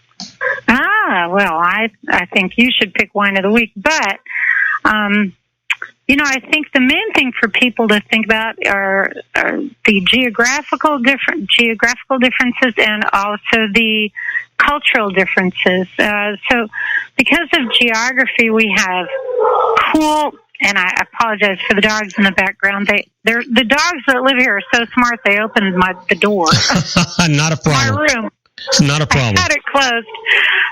Well, I think you should pick wine of the week, but I think the main thing for people to think about are the geographical differences and also the cultural differences. So because of geography, we have cool, and I apologize for the dogs in the background. The dogs that live here are so smart, they opened the door. Not a problem. My room. It's not a problem. I had it closed.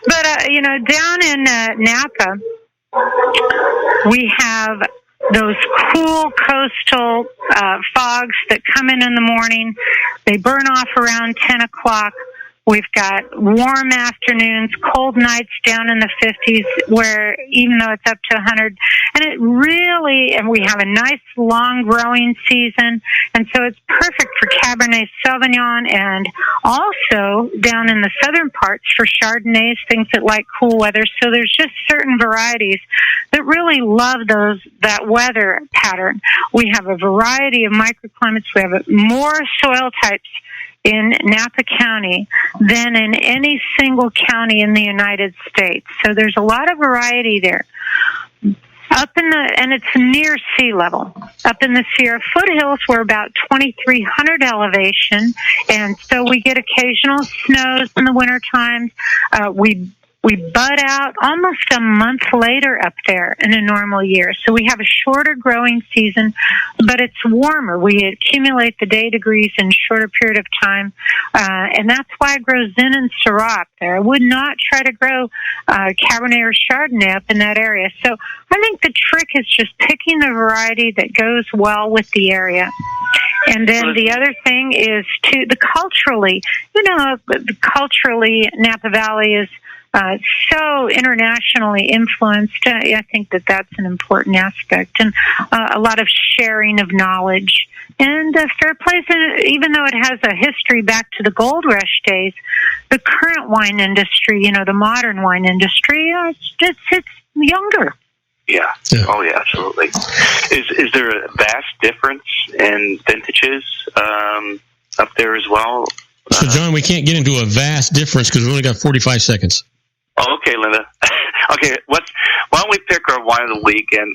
But, down in Napa, we have those cool coastal fogs that come in the morning. They burn off around 10 o'clock. We've got warm afternoons, cold nights down in the 50s, where even though it's up to 100, and we have a nice long growing season, and so it's perfect for Cabernet Sauvignon, and also down in the southern parts for Chardonnays, things that like cool weather. So there's just certain varieties that really love that weather pattern. We have a variety of microclimates. We have more soil types in Napa County than in any single county in the United States. So there's a lot of variety there. And it's near sea level. Up in the Sierra foothills, we're about 2,300 elevation, and so we get occasional snows in the winter times. We bud out almost a month later up there in a normal year. So we have a shorter growing season, but it's warmer. We accumulate the day degrees in a shorter period of time. And that's why I grow Zin and Syrah up there. I would not try to grow Cabernet or Chardonnay up in that area. So I think the trick is just picking the variety that goes well with the area. And then the other thing is culturally, Napa Valley is so internationally influenced. I think that's an important aspect, and a lot of sharing of knowledge. And Fair Play, even though it has a history back to the Gold Rush days, the current wine industry, the modern wine industry, it's younger. Yeah. Oh, yeah, absolutely. Is there a vast difference in vintages up there as well? So, John, we can't get into a vast difference because we only got 45 seconds. Oh, okay, Linda. Okay, why don't we pick our wine of the week? And,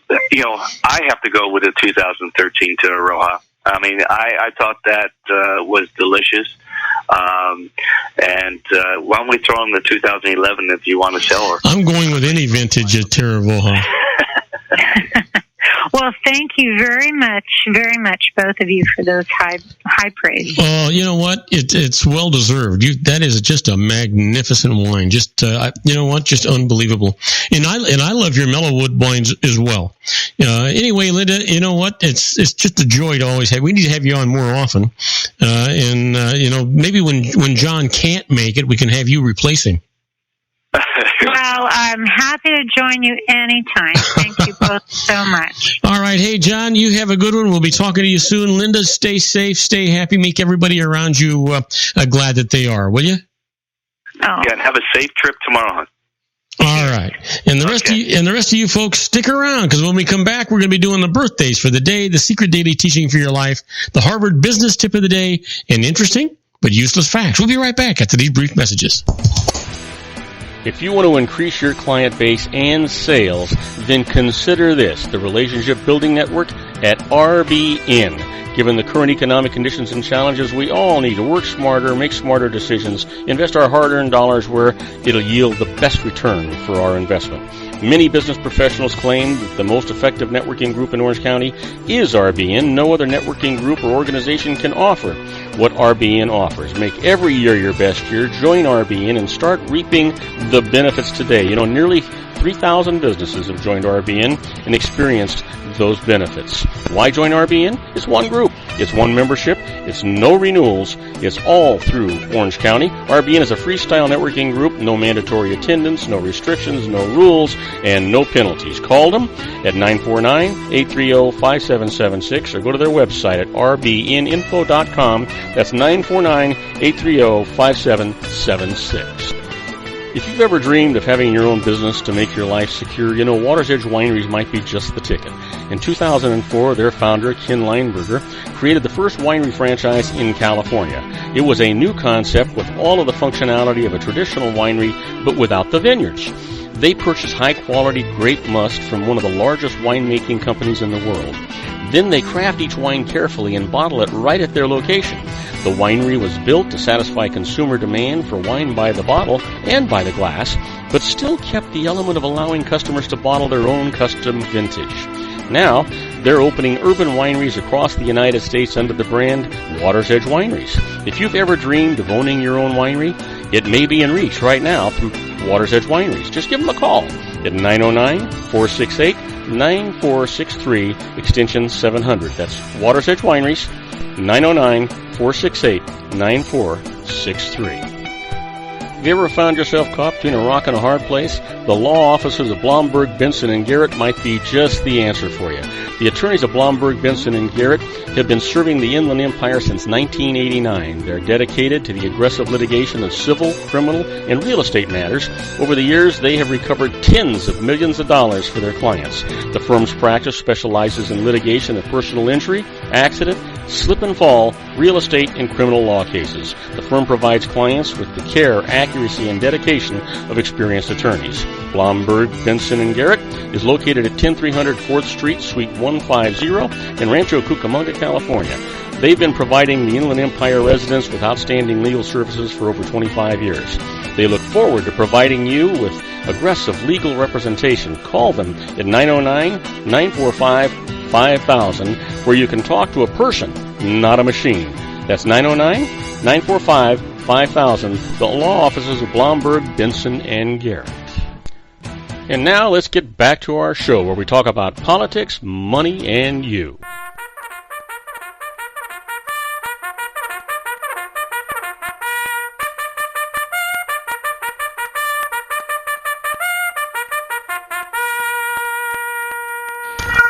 I have to go with the 2013 Tierra Roja. I thought that was delicious. And why don't we throw in the 2011 if you want to sell her? I'm going with any vintage at Tierra Roja. Well, Well, thank you very much, both of you, for those high praise. Oh, you know what? It's well deserved. That is just a magnificent wine. Just you know what? Just unbelievable. And I love your Mellowwood wines as well. Anyway, Linda, you know what? It's just a joy to always have. We need to have you on more often. Maybe when John can't make it, we can have you replace him. Well, I'm happy to join you anytime. Thank you both so much. All right. Hey, John, you have a good one. We'll be talking to you soon. Linda, stay safe, stay happy. Make everybody around you glad that they are, will you? Oh. Yeah, and have a safe trip tomorrow, hon. All right. And the rest of you folks, stick around, because when we come back, we're going to be doing the birthdays for the day, the secret daily teaching for your life, the Harvard business tip of the day, and interesting but useless facts. We'll be right back after these brief messages. If you want to increase your client base and sales, then consider this, the Relationship Building Network at RBN. Given the current economic conditions and challenges, we all need to work smarter, make smarter decisions, invest our hard-earned dollars where it'll yield the best return for our investment. Many business professionals claim that the most effective networking group in Orange County is RBN. No other networking group or organization can offer what RBN offers. Make every year your best year. Join RBN and start reaping the benefits today. Nearly 3,000 businesses have joined RBN and experienced those benefits. Why join RBN? It's one group. It's one membership. It's no renewals. It's all through Orange County. RBN is a freestyle networking group. No mandatory attendance, no restrictions, no rules, and no penalties. Call them at 949-830-5776 or go to their website at rbninfo.com. That's 949-830-5776. If you've ever dreamed of having your own business to make your life secure, Water's Edge Wineries might be just the ticket. In 2004, their founder, Ken Lineberger, created the first winery franchise in California. It was a new concept with all of the functionality of a traditional winery, but without the vineyards. They purchase high-quality grape must from one of the largest winemaking companies in the world. Then they craft each wine carefully and bottle it right at their location. The winery was built to satisfy consumer demand for wine by the bottle and by the glass, but still kept the element of allowing customers to bottle their own custom vintage. Now, they're opening urban wineries across the United States under the brand Water's Edge Wineries. If you've ever dreamed of owning your own winery, it may be in reach right now through Water's Edge Wineries. Just give them a call at 909-468-9463, extension 700. That's Water's Edge Wineries, 909-468-9463. Have you ever found yourself caught between a rock and a hard place? The law offices of Blomberg, Benson, and Garrett might be just the answer for you. The attorneys of Blomberg, Benson, and Garrett have been serving the Inland Empire since 1989. They're dedicated to the aggressive litigation of civil, criminal, and real estate matters. Over the years, they have recovered tens of millions of dollars for their clients. The firm's practice specializes in litigation of personal injury, accident, slip and fall, real estate, and criminal law cases. The firm provides clients with the care, accuracy, and dedication of experienced attorneys. Blomberg, Benson, and Garrett is located at 10300 4th Street, Suite 150 in Rancho Cucamonga, California. They've been providing the Inland Empire residents with outstanding legal services for over 25 years. They look forward to providing you with aggressive legal representation. Call them at 909-945-5000, where you can talk to a person, not a machine. That's 909-945-5000, the law offices of Blomberg, Benson, and Garrett. And now let's get back to our show where we talk about politics, money, and you.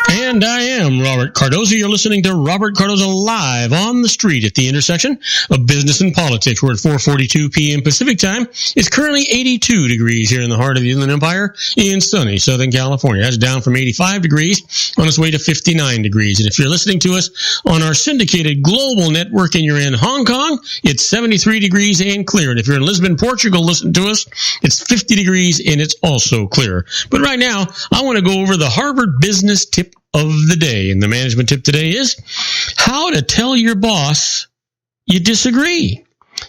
And I am Robert Cardoza. You're listening to Robert Cardoza live on the street at the intersection of business and politics. We're at 4:42 p.m. Pacific time. It's currently 82 degrees here in the heart of the Inland Empire in sunny Southern California. That's down from 85 degrees on its way to 59 degrees. And if you're listening to us on our syndicated global network and you're in Hong Kong, it's 73 degrees and clear. And if you're in Lisbon, Portugal, listen to us, it's 50 degrees and it's also clear. But right now, I want to go over the Harvard business tip of the day. And the management tip today is how to tell your boss you disagree.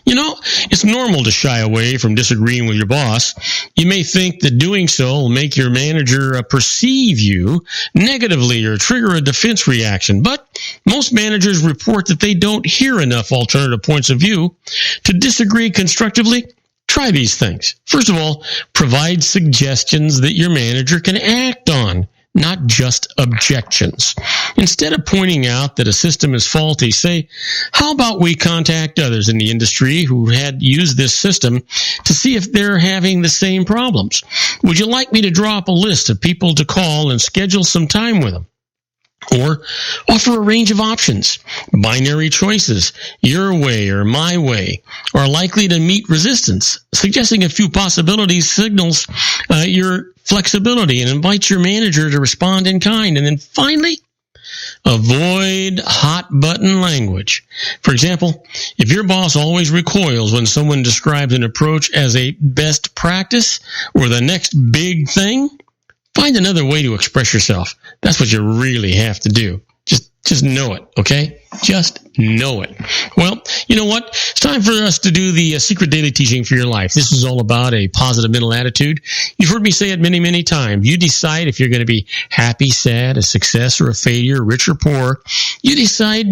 It's normal to shy away from disagreeing with your boss. You may think that doing so will make your manager perceive you negatively or trigger a defense reaction. But most managers report that they don't hear enough alternative points of view to disagree constructively. Try these things. First of all, provide suggestions that your manager can act on, not just objections. Instead of pointing out that a system is faulty, say, how about we contact others in the industry who had used this system to see if they're having the same problems? Would you like me to draw up a list of people to call and schedule some time with them? Or offer a range of options. Binary choices, your way or my way, are likely to meet resistance. Suggesting a few possibilities signals your flexibility and invites your manager to respond in kind. And then finally, avoid hot button language. For example, if your boss always recoils when someone describes an approach as a best practice or the next big thing, find another way to express yourself. That's what you really have to do. Just know it, okay? Just know it. Well, you know what? It's time for us to do the secret daily teaching for your life. This is all about a positive mental attitude. You've heard me say it many, many times. You decide if you're going to be happy, sad, a success, or a failure, rich or poor. You decide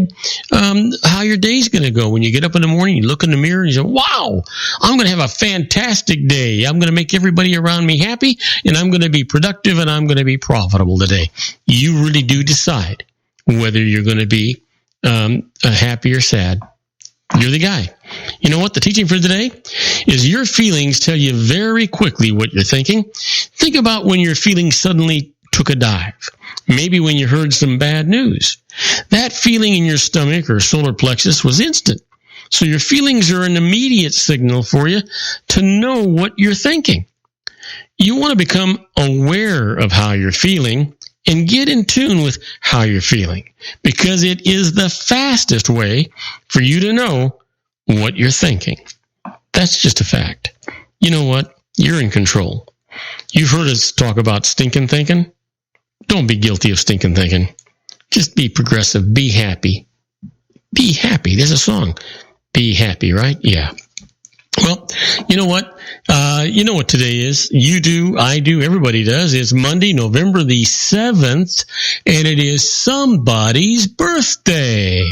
how your day's going to go. When you get up in the morning, you look in the mirror and you say, wow, I'm going to have a fantastic day. I'm going to make everybody around me happy, and I'm going to be productive, and I'm going to be profitable today. You really do decide whether you're going to be happy or sad. You're the guy. You know what? The teaching for today is your feelings tell you very quickly what you're thinking. Think about when your feelings suddenly took a dive. Maybe when you heard some bad news. That feeling in your stomach or solar plexus was instant. So your feelings are an immediate signal for you to know what you're thinking. You want to become aware of how you're feeling and get in tune with how you're feeling, because it is the fastest way for you to know what you're thinking. That's just a fact. You know what? You're in control. You've heard us talk about stinking thinking. Don't be guilty of stinking thinking. Just be progressive. Be happy. Be happy. There's a song. Be happy, right? Yeah. Well, you know what? You know what today is. You do, I do, everybody does. It's Monday, November the 7th, and it is somebody's birthday.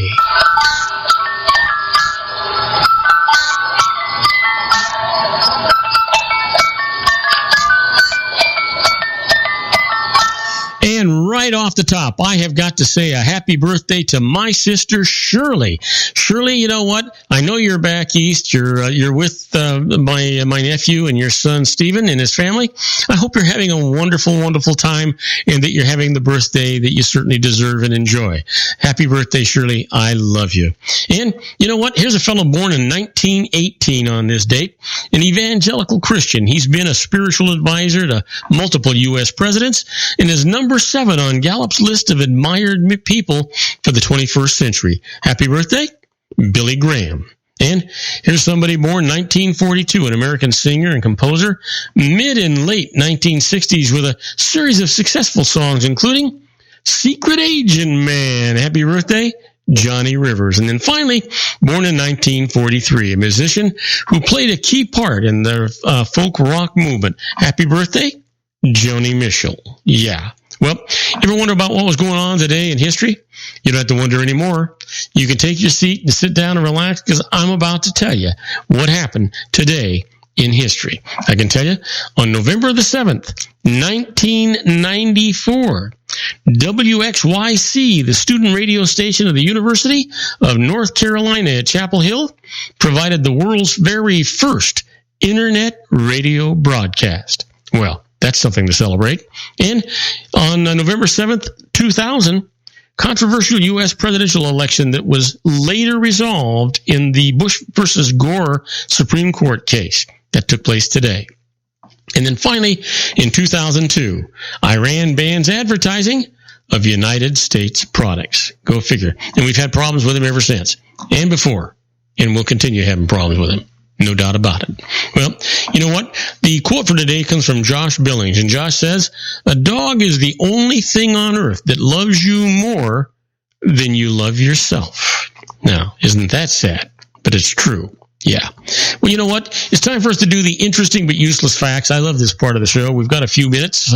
And right off the top, I have got to say a happy birthday to my sister, Shirley. Shirley, you know what? I know you're back east. You're with my nephew and your son, Stephen, and his family. I hope you're having a wonderful, wonderful time and that you're having the birthday that you certainly deserve and enjoy. Happy birthday, Shirley. I love you. And you know what? Here's a fellow born in 1918 on this date, an evangelical Christian. He's been a spiritual advisor to multiple U.S. presidents and is number 7 on Gallup's list of admired people for the 21st century. Happy birthday, Billy Graham. And here's somebody born 1942, an American singer and composer, mid and late 1960s with a series of successful songs, including Secret Agent Man. Happy birthday, Johnny Rivers. And then finally, born in 1943, a musician who played a key part in the folk rock movement. Happy birthday, Joni Mitchell. Yeah. Well, ever wonder about what was going on today in history? You don't have to wonder anymore. You can take your seat and sit down and relax, because I'm about to tell you what happened today in history. I can tell you, on November the 7th, 1994, WXYC, the student radio station of the University of North Carolina at Chapel Hill, provided the world's very first internet radio broadcast. Well, that's something to celebrate. And on November 7th, 2000, controversial U.S. presidential election that was later resolved in the Bush versus Gore Supreme Court case that took place today. And then finally, in 2002, Iran bans advertising of United States products. Go figure. And we've had problems with them ever since, and before, and we'll continue having problems with them. No doubt about it. Well, you know what? The quote for today comes from Josh Billings, and Josh says, "A dog is the only thing on earth that loves you more than you love yourself." Now, isn't that sad? But it's true. Yeah. Well, you know what? It's time for us to do the interesting but useless facts. I love this part of the show. We've got a few minutes,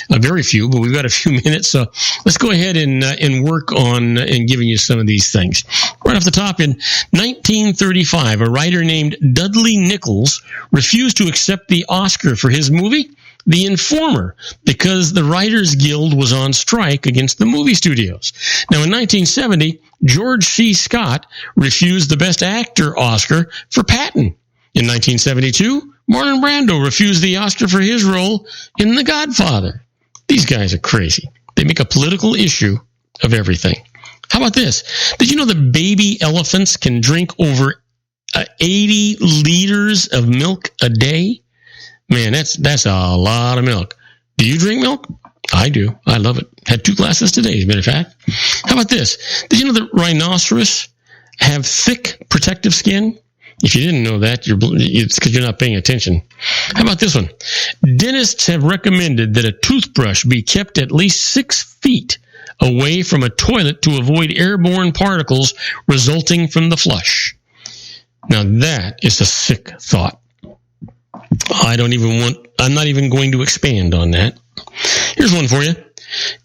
very few, but we've got a few minutes. So let's go ahead and work on and giving you some of these things. Right off the top, in 1935, a writer named Dudley Nichols refused to accept the Oscar for his movie, The Informer, because the Writers Guild was on strike against the movie studios. Now, in 1970, George C. Scott refused the Best Actor Oscar for Patton. In 1972, Marlon Brando refused the Oscar for his role in The Godfather. These guys are crazy. They make a political issue of everything. How about this? Did you know that baby elephants can drink over 80 liters of milk a day? Man, that's a lot of milk. Do you drink milk? I do. I love it. Had 2 glasses today, as a matter of fact. How about this? Did you know that rhinoceros have thick protective skin? If you didn't know that, it's because you're not paying attention. How about this one? Dentists have recommended that a toothbrush be kept at least 6 feet away from a toilet to avoid airborne particles resulting from the flush. Now that is a sick thought. I'm not even going to expand on that. Here's one for you.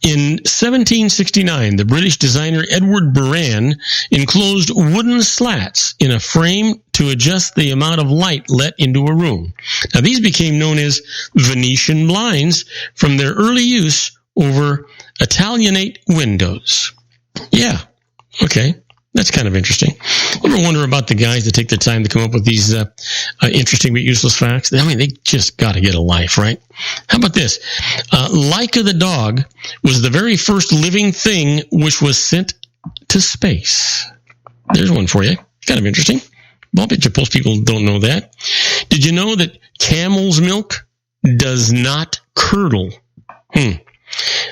In 1769, the British designer Edward Buran enclosed wooden slats in a frame to adjust the amount of light let into a room. Now, these became known as Venetian blinds from their early use over Italianate windows. Yeah, okay. That's kind of interesting. You ever wonder about the guys that take the time to come up with these interesting but useless facts? I mean, they just got to get a life, right? How about this? Laika the dog was the very first living thing which was sent to space. There's one for you. Kind of interesting. Well, I bet you most people don't know that. Did you know that camel's milk does not curdle?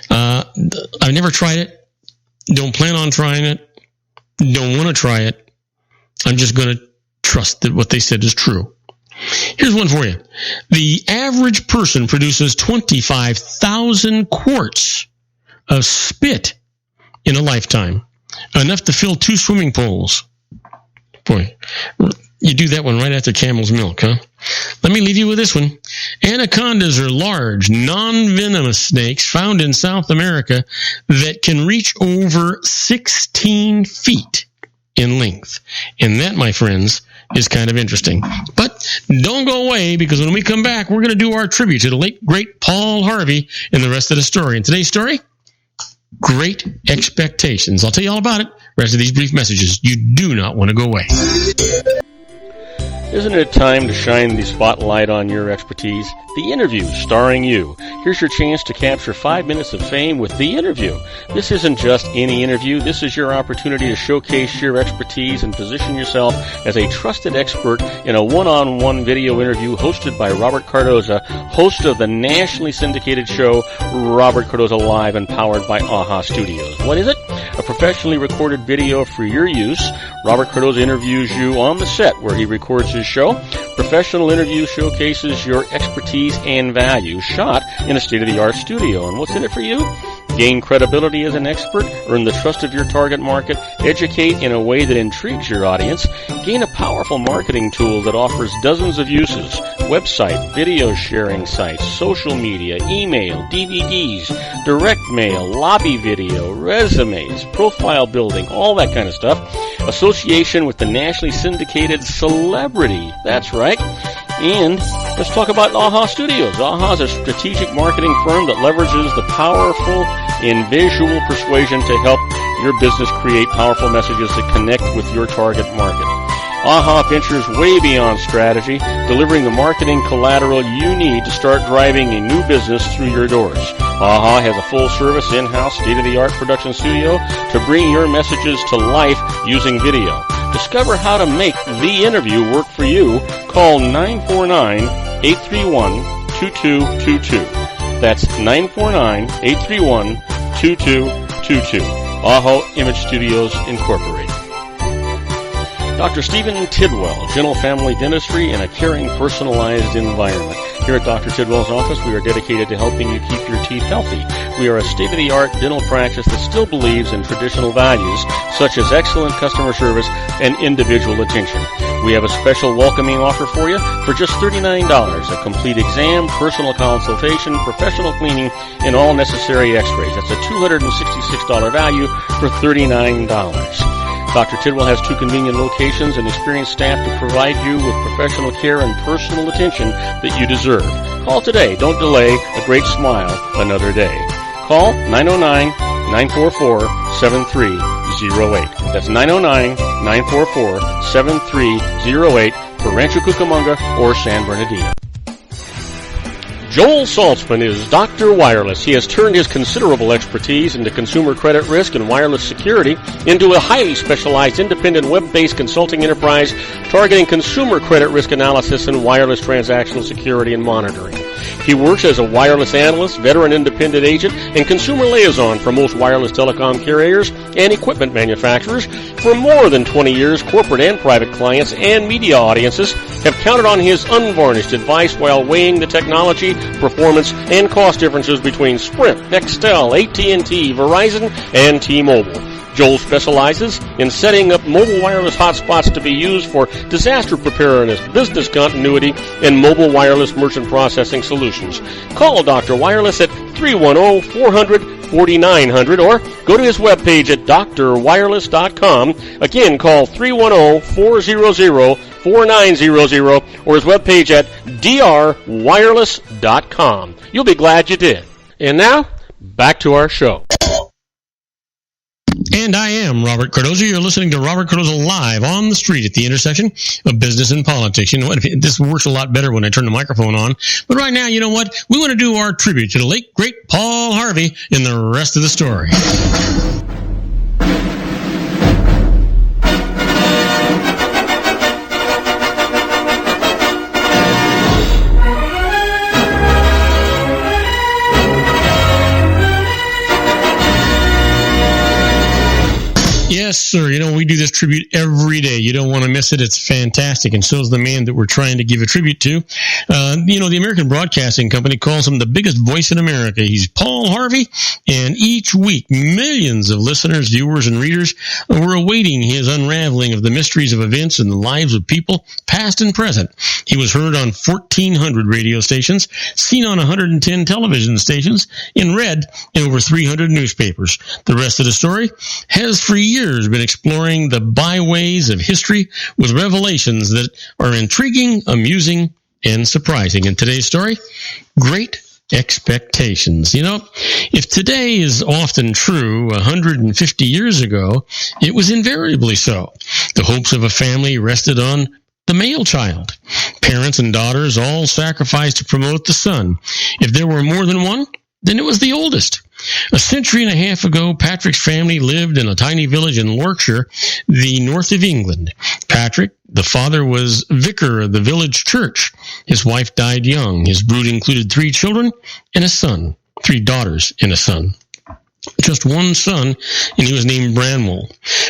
I've never tried it. Don't plan on trying it. Don't want to try it. I'm just going to trust that what they said is true. Here's one for you. The average person produces 25,000 quarts of spit in a lifetime, enough to fill 2 swimming pools. Boy, you do that one right after camel's milk, huh? Let me leave you with this one. Anacondas are large, non-venomous snakes found in South America that can reach over 16 feet in length. And that, my friends, is kind of interesting. But don't go away, because when we come back, we're going to do our tribute to the late, great Paul Harvey and the rest of the story. And today's story, Great Expectations. I'll tell you all about it. Rest of these brief messages. You do not want to go away. Isn't it time to shine the spotlight on your expertise? The Interview, starring you. Here's your chance to capture 5 minutes of fame with The Interview. This isn't just any interview. This is your opportunity to showcase your expertise and position yourself as a trusted expert in a one-on-one video interview hosted by Robert Cardoza, host of the nationally syndicated show Robert Cardoza Live and powered by AHA Studios. What is it? A professionally recorded video for your use. Robert Cardoza interviews you on the set where he records his show. Professional interview showcases your expertise and value, shot in a state-of-the-art studio. And what's in it for you? Gain credibility as an expert, earn the trust of your target market, educate in a way that intrigues your audience, gain a powerful marketing tool that offers dozens of uses, website, video sharing sites, social media, email, DVDs, direct mail, lobby video, resumes, profile building, all that kind of stuff. Association with the nationally syndicated celebrity. That's right. And let's talk about AHA Studios. AHA is a strategic marketing firm that leverages the powerful in visual persuasion to help your business create powerful messages that connect with your target market. AHA ventures way beyond strategy, delivering the marketing collateral you need to start driving a new business through your doors. AHA has a full-service, in-house, state-of-the-art production studio to bring your messages to life using video. Discover how to make The Interview work for you. Call 949-831-2222. That's 949-831-2222. AHA Image Studios, Incorporated. Dr. Stephen Tidwell, Gentle Family Dentistry in a caring, personalized environment. Here at Dr. Tidwell's office, we are dedicated to helping you keep your teeth healthy. We are a state-of-the-art dental practice that still believes in traditional values, such as excellent customer service and individual attention. We have a special welcoming offer for you for just $39, a complete exam, personal consultation, professional cleaning, and all necessary x-rays. That's a $266 value for $39. Dr. Tidwell has 2 convenient locations and experienced staff to provide you with professional care and personal attention that you deserve. Call today. Don't delay. A great smile another day. Call 909-944-7308. That's 909-944-7308 for Rancho Cucamonga or San Bernardino. Joel Saltzman is Dr. Wireless. He has turned his considerable expertise into consumer credit risk and wireless security into a highly specialized independent web-based consulting enterprise targeting consumer credit risk analysis and wireless transactional security and monitoring. He works as a wireless analyst, veteran independent agent, and consumer liaison for most wireless telecom carriers and equipment manufacturers. For more than 20 years, corporate and private clients and media audiences have counted on his unvarnished advice while weighing the technology, performance, and cost differences between Sprint, Nextel, AT&T, Verizon, and T-Mobile. Joel specializes in setting up mobile wireless hotspots to be used for disaster preparedness, business continuity, and mobile wireless merchant processing solutions. Call Dr. Wireless at 310-400-4900 or go to his webpage at drwireless.com. Again, call 310-400-4900 or his webpage at drwireless.com. You'll be glad you did. And now, back to our show. And I am Robert Cardoza. You're listening to Robert Cardoza live on the street at the intersection of business and politics. You know what? This works a lot better when I turn the microphone on. But right now, you know what? We want to do our tribute to the late, great Paul Harvey in the rest of the story. Yes, sir. You know, we do this tribute every day. You don't want to miss it. It's fantastic. And so is the man that we're trying to give a tribute to. The American Broadcasting Company calls him the biggest voice in America. He's Paul Harvey. And each week, millions of listeners, viewers, and readers were awaiting his unraveling of the mysteries of events and the lives of people, past and present. He was heard on 1,400 radio stations, seen on 110 television stations, and read in over 300 newspapers. The rest of the story has for years been exploring the byways of history with revelations that are intriguing, amusing, and surprising. In today's story, Great Expectations. You know, if today is often true, 150 years ago, it was invariably so. The hopes of a family rested on the male child. Parents and daughters all sacrificed to promote the son. If there were more than one, then it was the oldest. A century and a half ago, Patrick's family lived in a tiny village in Yorkshire, the north of England. Patrick, the father, was vicar of the village church. His wife died young. His brood included 3 children and a son, 3 daughters and a son. Just one son, and he was named Branwell.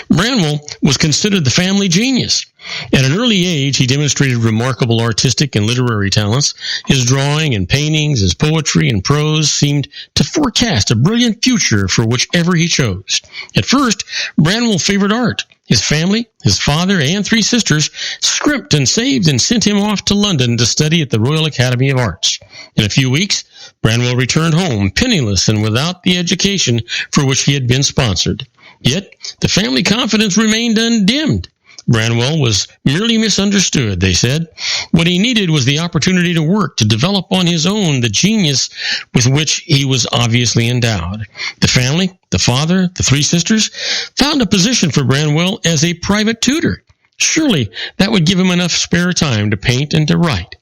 Branwell was considered the family genius. At an early age, he demonstrated remarkable artistic and literary talents. His drawing and paintings, his poetry and prose seemed to forecast a brilliant future for whichever he chose. At first, Branwell favored art. His family, his father, and 3 sisters scrimped and saved and sent him off to London to study at the Royal Academy of Arts. In a few weeks, Branwell returned home, penniless and without the education for which he had been sponsored. Yet, the family confidence remained undimmed. Branwell was merely misunderstood, they said. What he needed was the opportunity to work, to develop on his own the genius with which he was obviously endowed. The family, the father, the 3 sisters, found a position for Branwell as a private tutor. Surely that would give him enough spare time to paint and to write.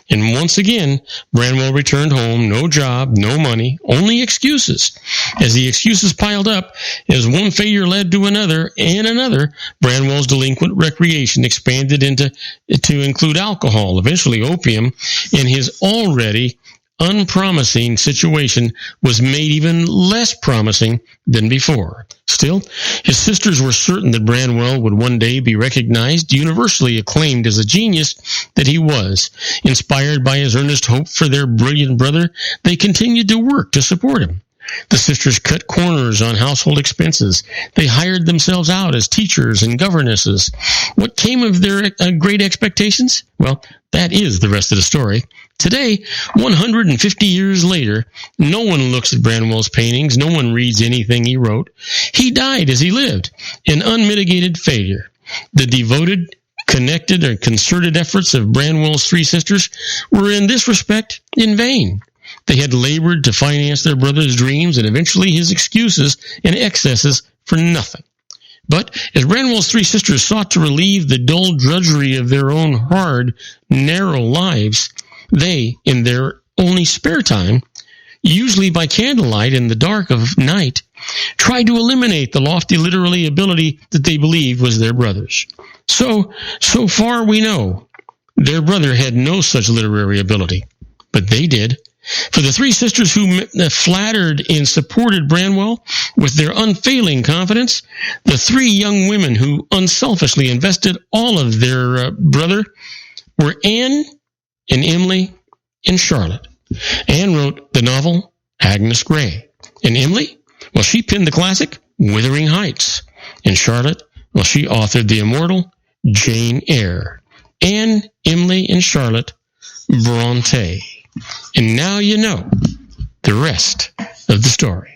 And once again, Branwell returned home, no job, no money, only excuses. As the excuses piled up, as one failure led to another and another, Branwell's delinquent recreation expanded to include alcohol, eventually opium, and his already unpromising situation was made even less promising than before. Still, his sisters were certain that Branwell would one day be recognized, universally acclaimed as a genius that he was. Inspired by his earnest hope for their brilliant brother, they continued to work to support him. The sisters cut corners on household expenses. They hired themselves out as teachers and governesses. What came of their great expectations? Well, that is the rest of the story. Today, 150 years later, no one looks at Branwell's paintings. No one reads anything he wrote. He died as he lived, an unmitigated failure. The devoted, connected, or concerted efforts of Branwell's three sisters were in this respect in vain. They had labored to finance their brother's dreams and eventually his excuses and excesses for nothing. But as Branwell's three sisters sought to relieve the dull drudgery of their own hard, narrow lives, they, in their only spare time, usually by candlelight in the dark of night, tried to eliminate the lofty literary ability that they believed was their brother's. So far we know, their brother had no such literary ability, but they did. For the three sisters who flattered and supported Branwell with their unfailing confidence, the three young women who unselfishly invested all of their brother were Anne and Emily and Charlotte. Anne wrote the novel Agnes Grey. And Emily, well, she penned the classic Wuthering Heights. And Charlotte, well, she authored the immortal Jane Eyre. Anne, Emily, and Charlotte Bronte. And now you know the rest of the story.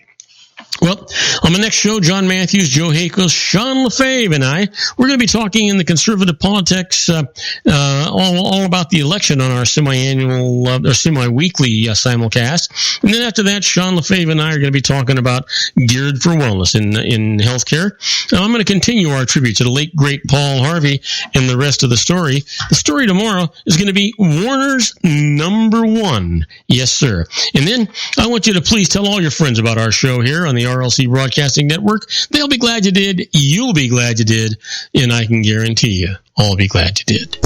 Well, on the next show, John Matthews, Joe Hakos, Sean Lefebvre, and I, we're going to be talking in the conservative politics all about the election on our semi-annual or semi-weekly simulcast. And then after that, Sean Lefebvre and I are going to be talking about Geared for Wellness in healthcare. Now, I'm going to continue our tribute to the late, great Paul Harvey and the rest of the story. The story tomorrow is going to be Warner's #1. Yes, sir. And then I want you to please tell all your friends about our show here on the RLC Broadcasting Network. They'll be glad you did. You'll be glad you did. And I can guarantee you, I'll be glad you did.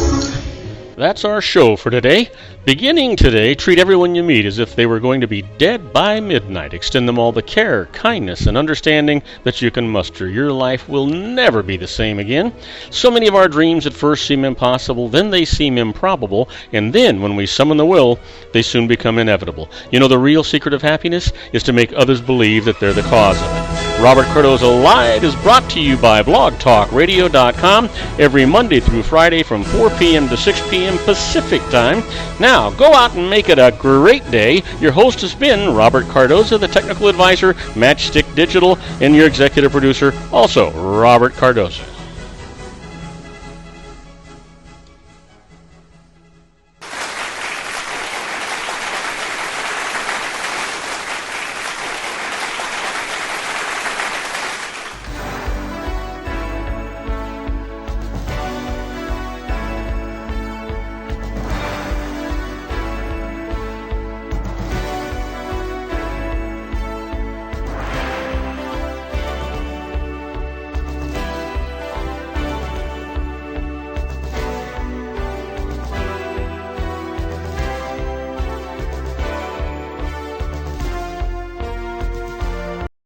That's our show for today. Beginning today, treat everyone you meet as if they were going to be dead by midnight. Extend them all the care, kindness, and understanding that you can muster. Your life will never be the same again. So many of our dreams at first seem impossible, then they seem improbable, and then when we summon the will, they soon become inevitable. You know, the real secret of happiness is to make others believe that they're the cause of it. Robert Cardoza Live is brought to you by blogtalkradio.com every Monday through Friday from 4 p.m. to 6 p.m. Pacific Time. Now, go out and make it a great day. Your host has been Robert Cardoza, the technical advisor, Matchstick Digital, and your executive producer, also Robert Cardoza.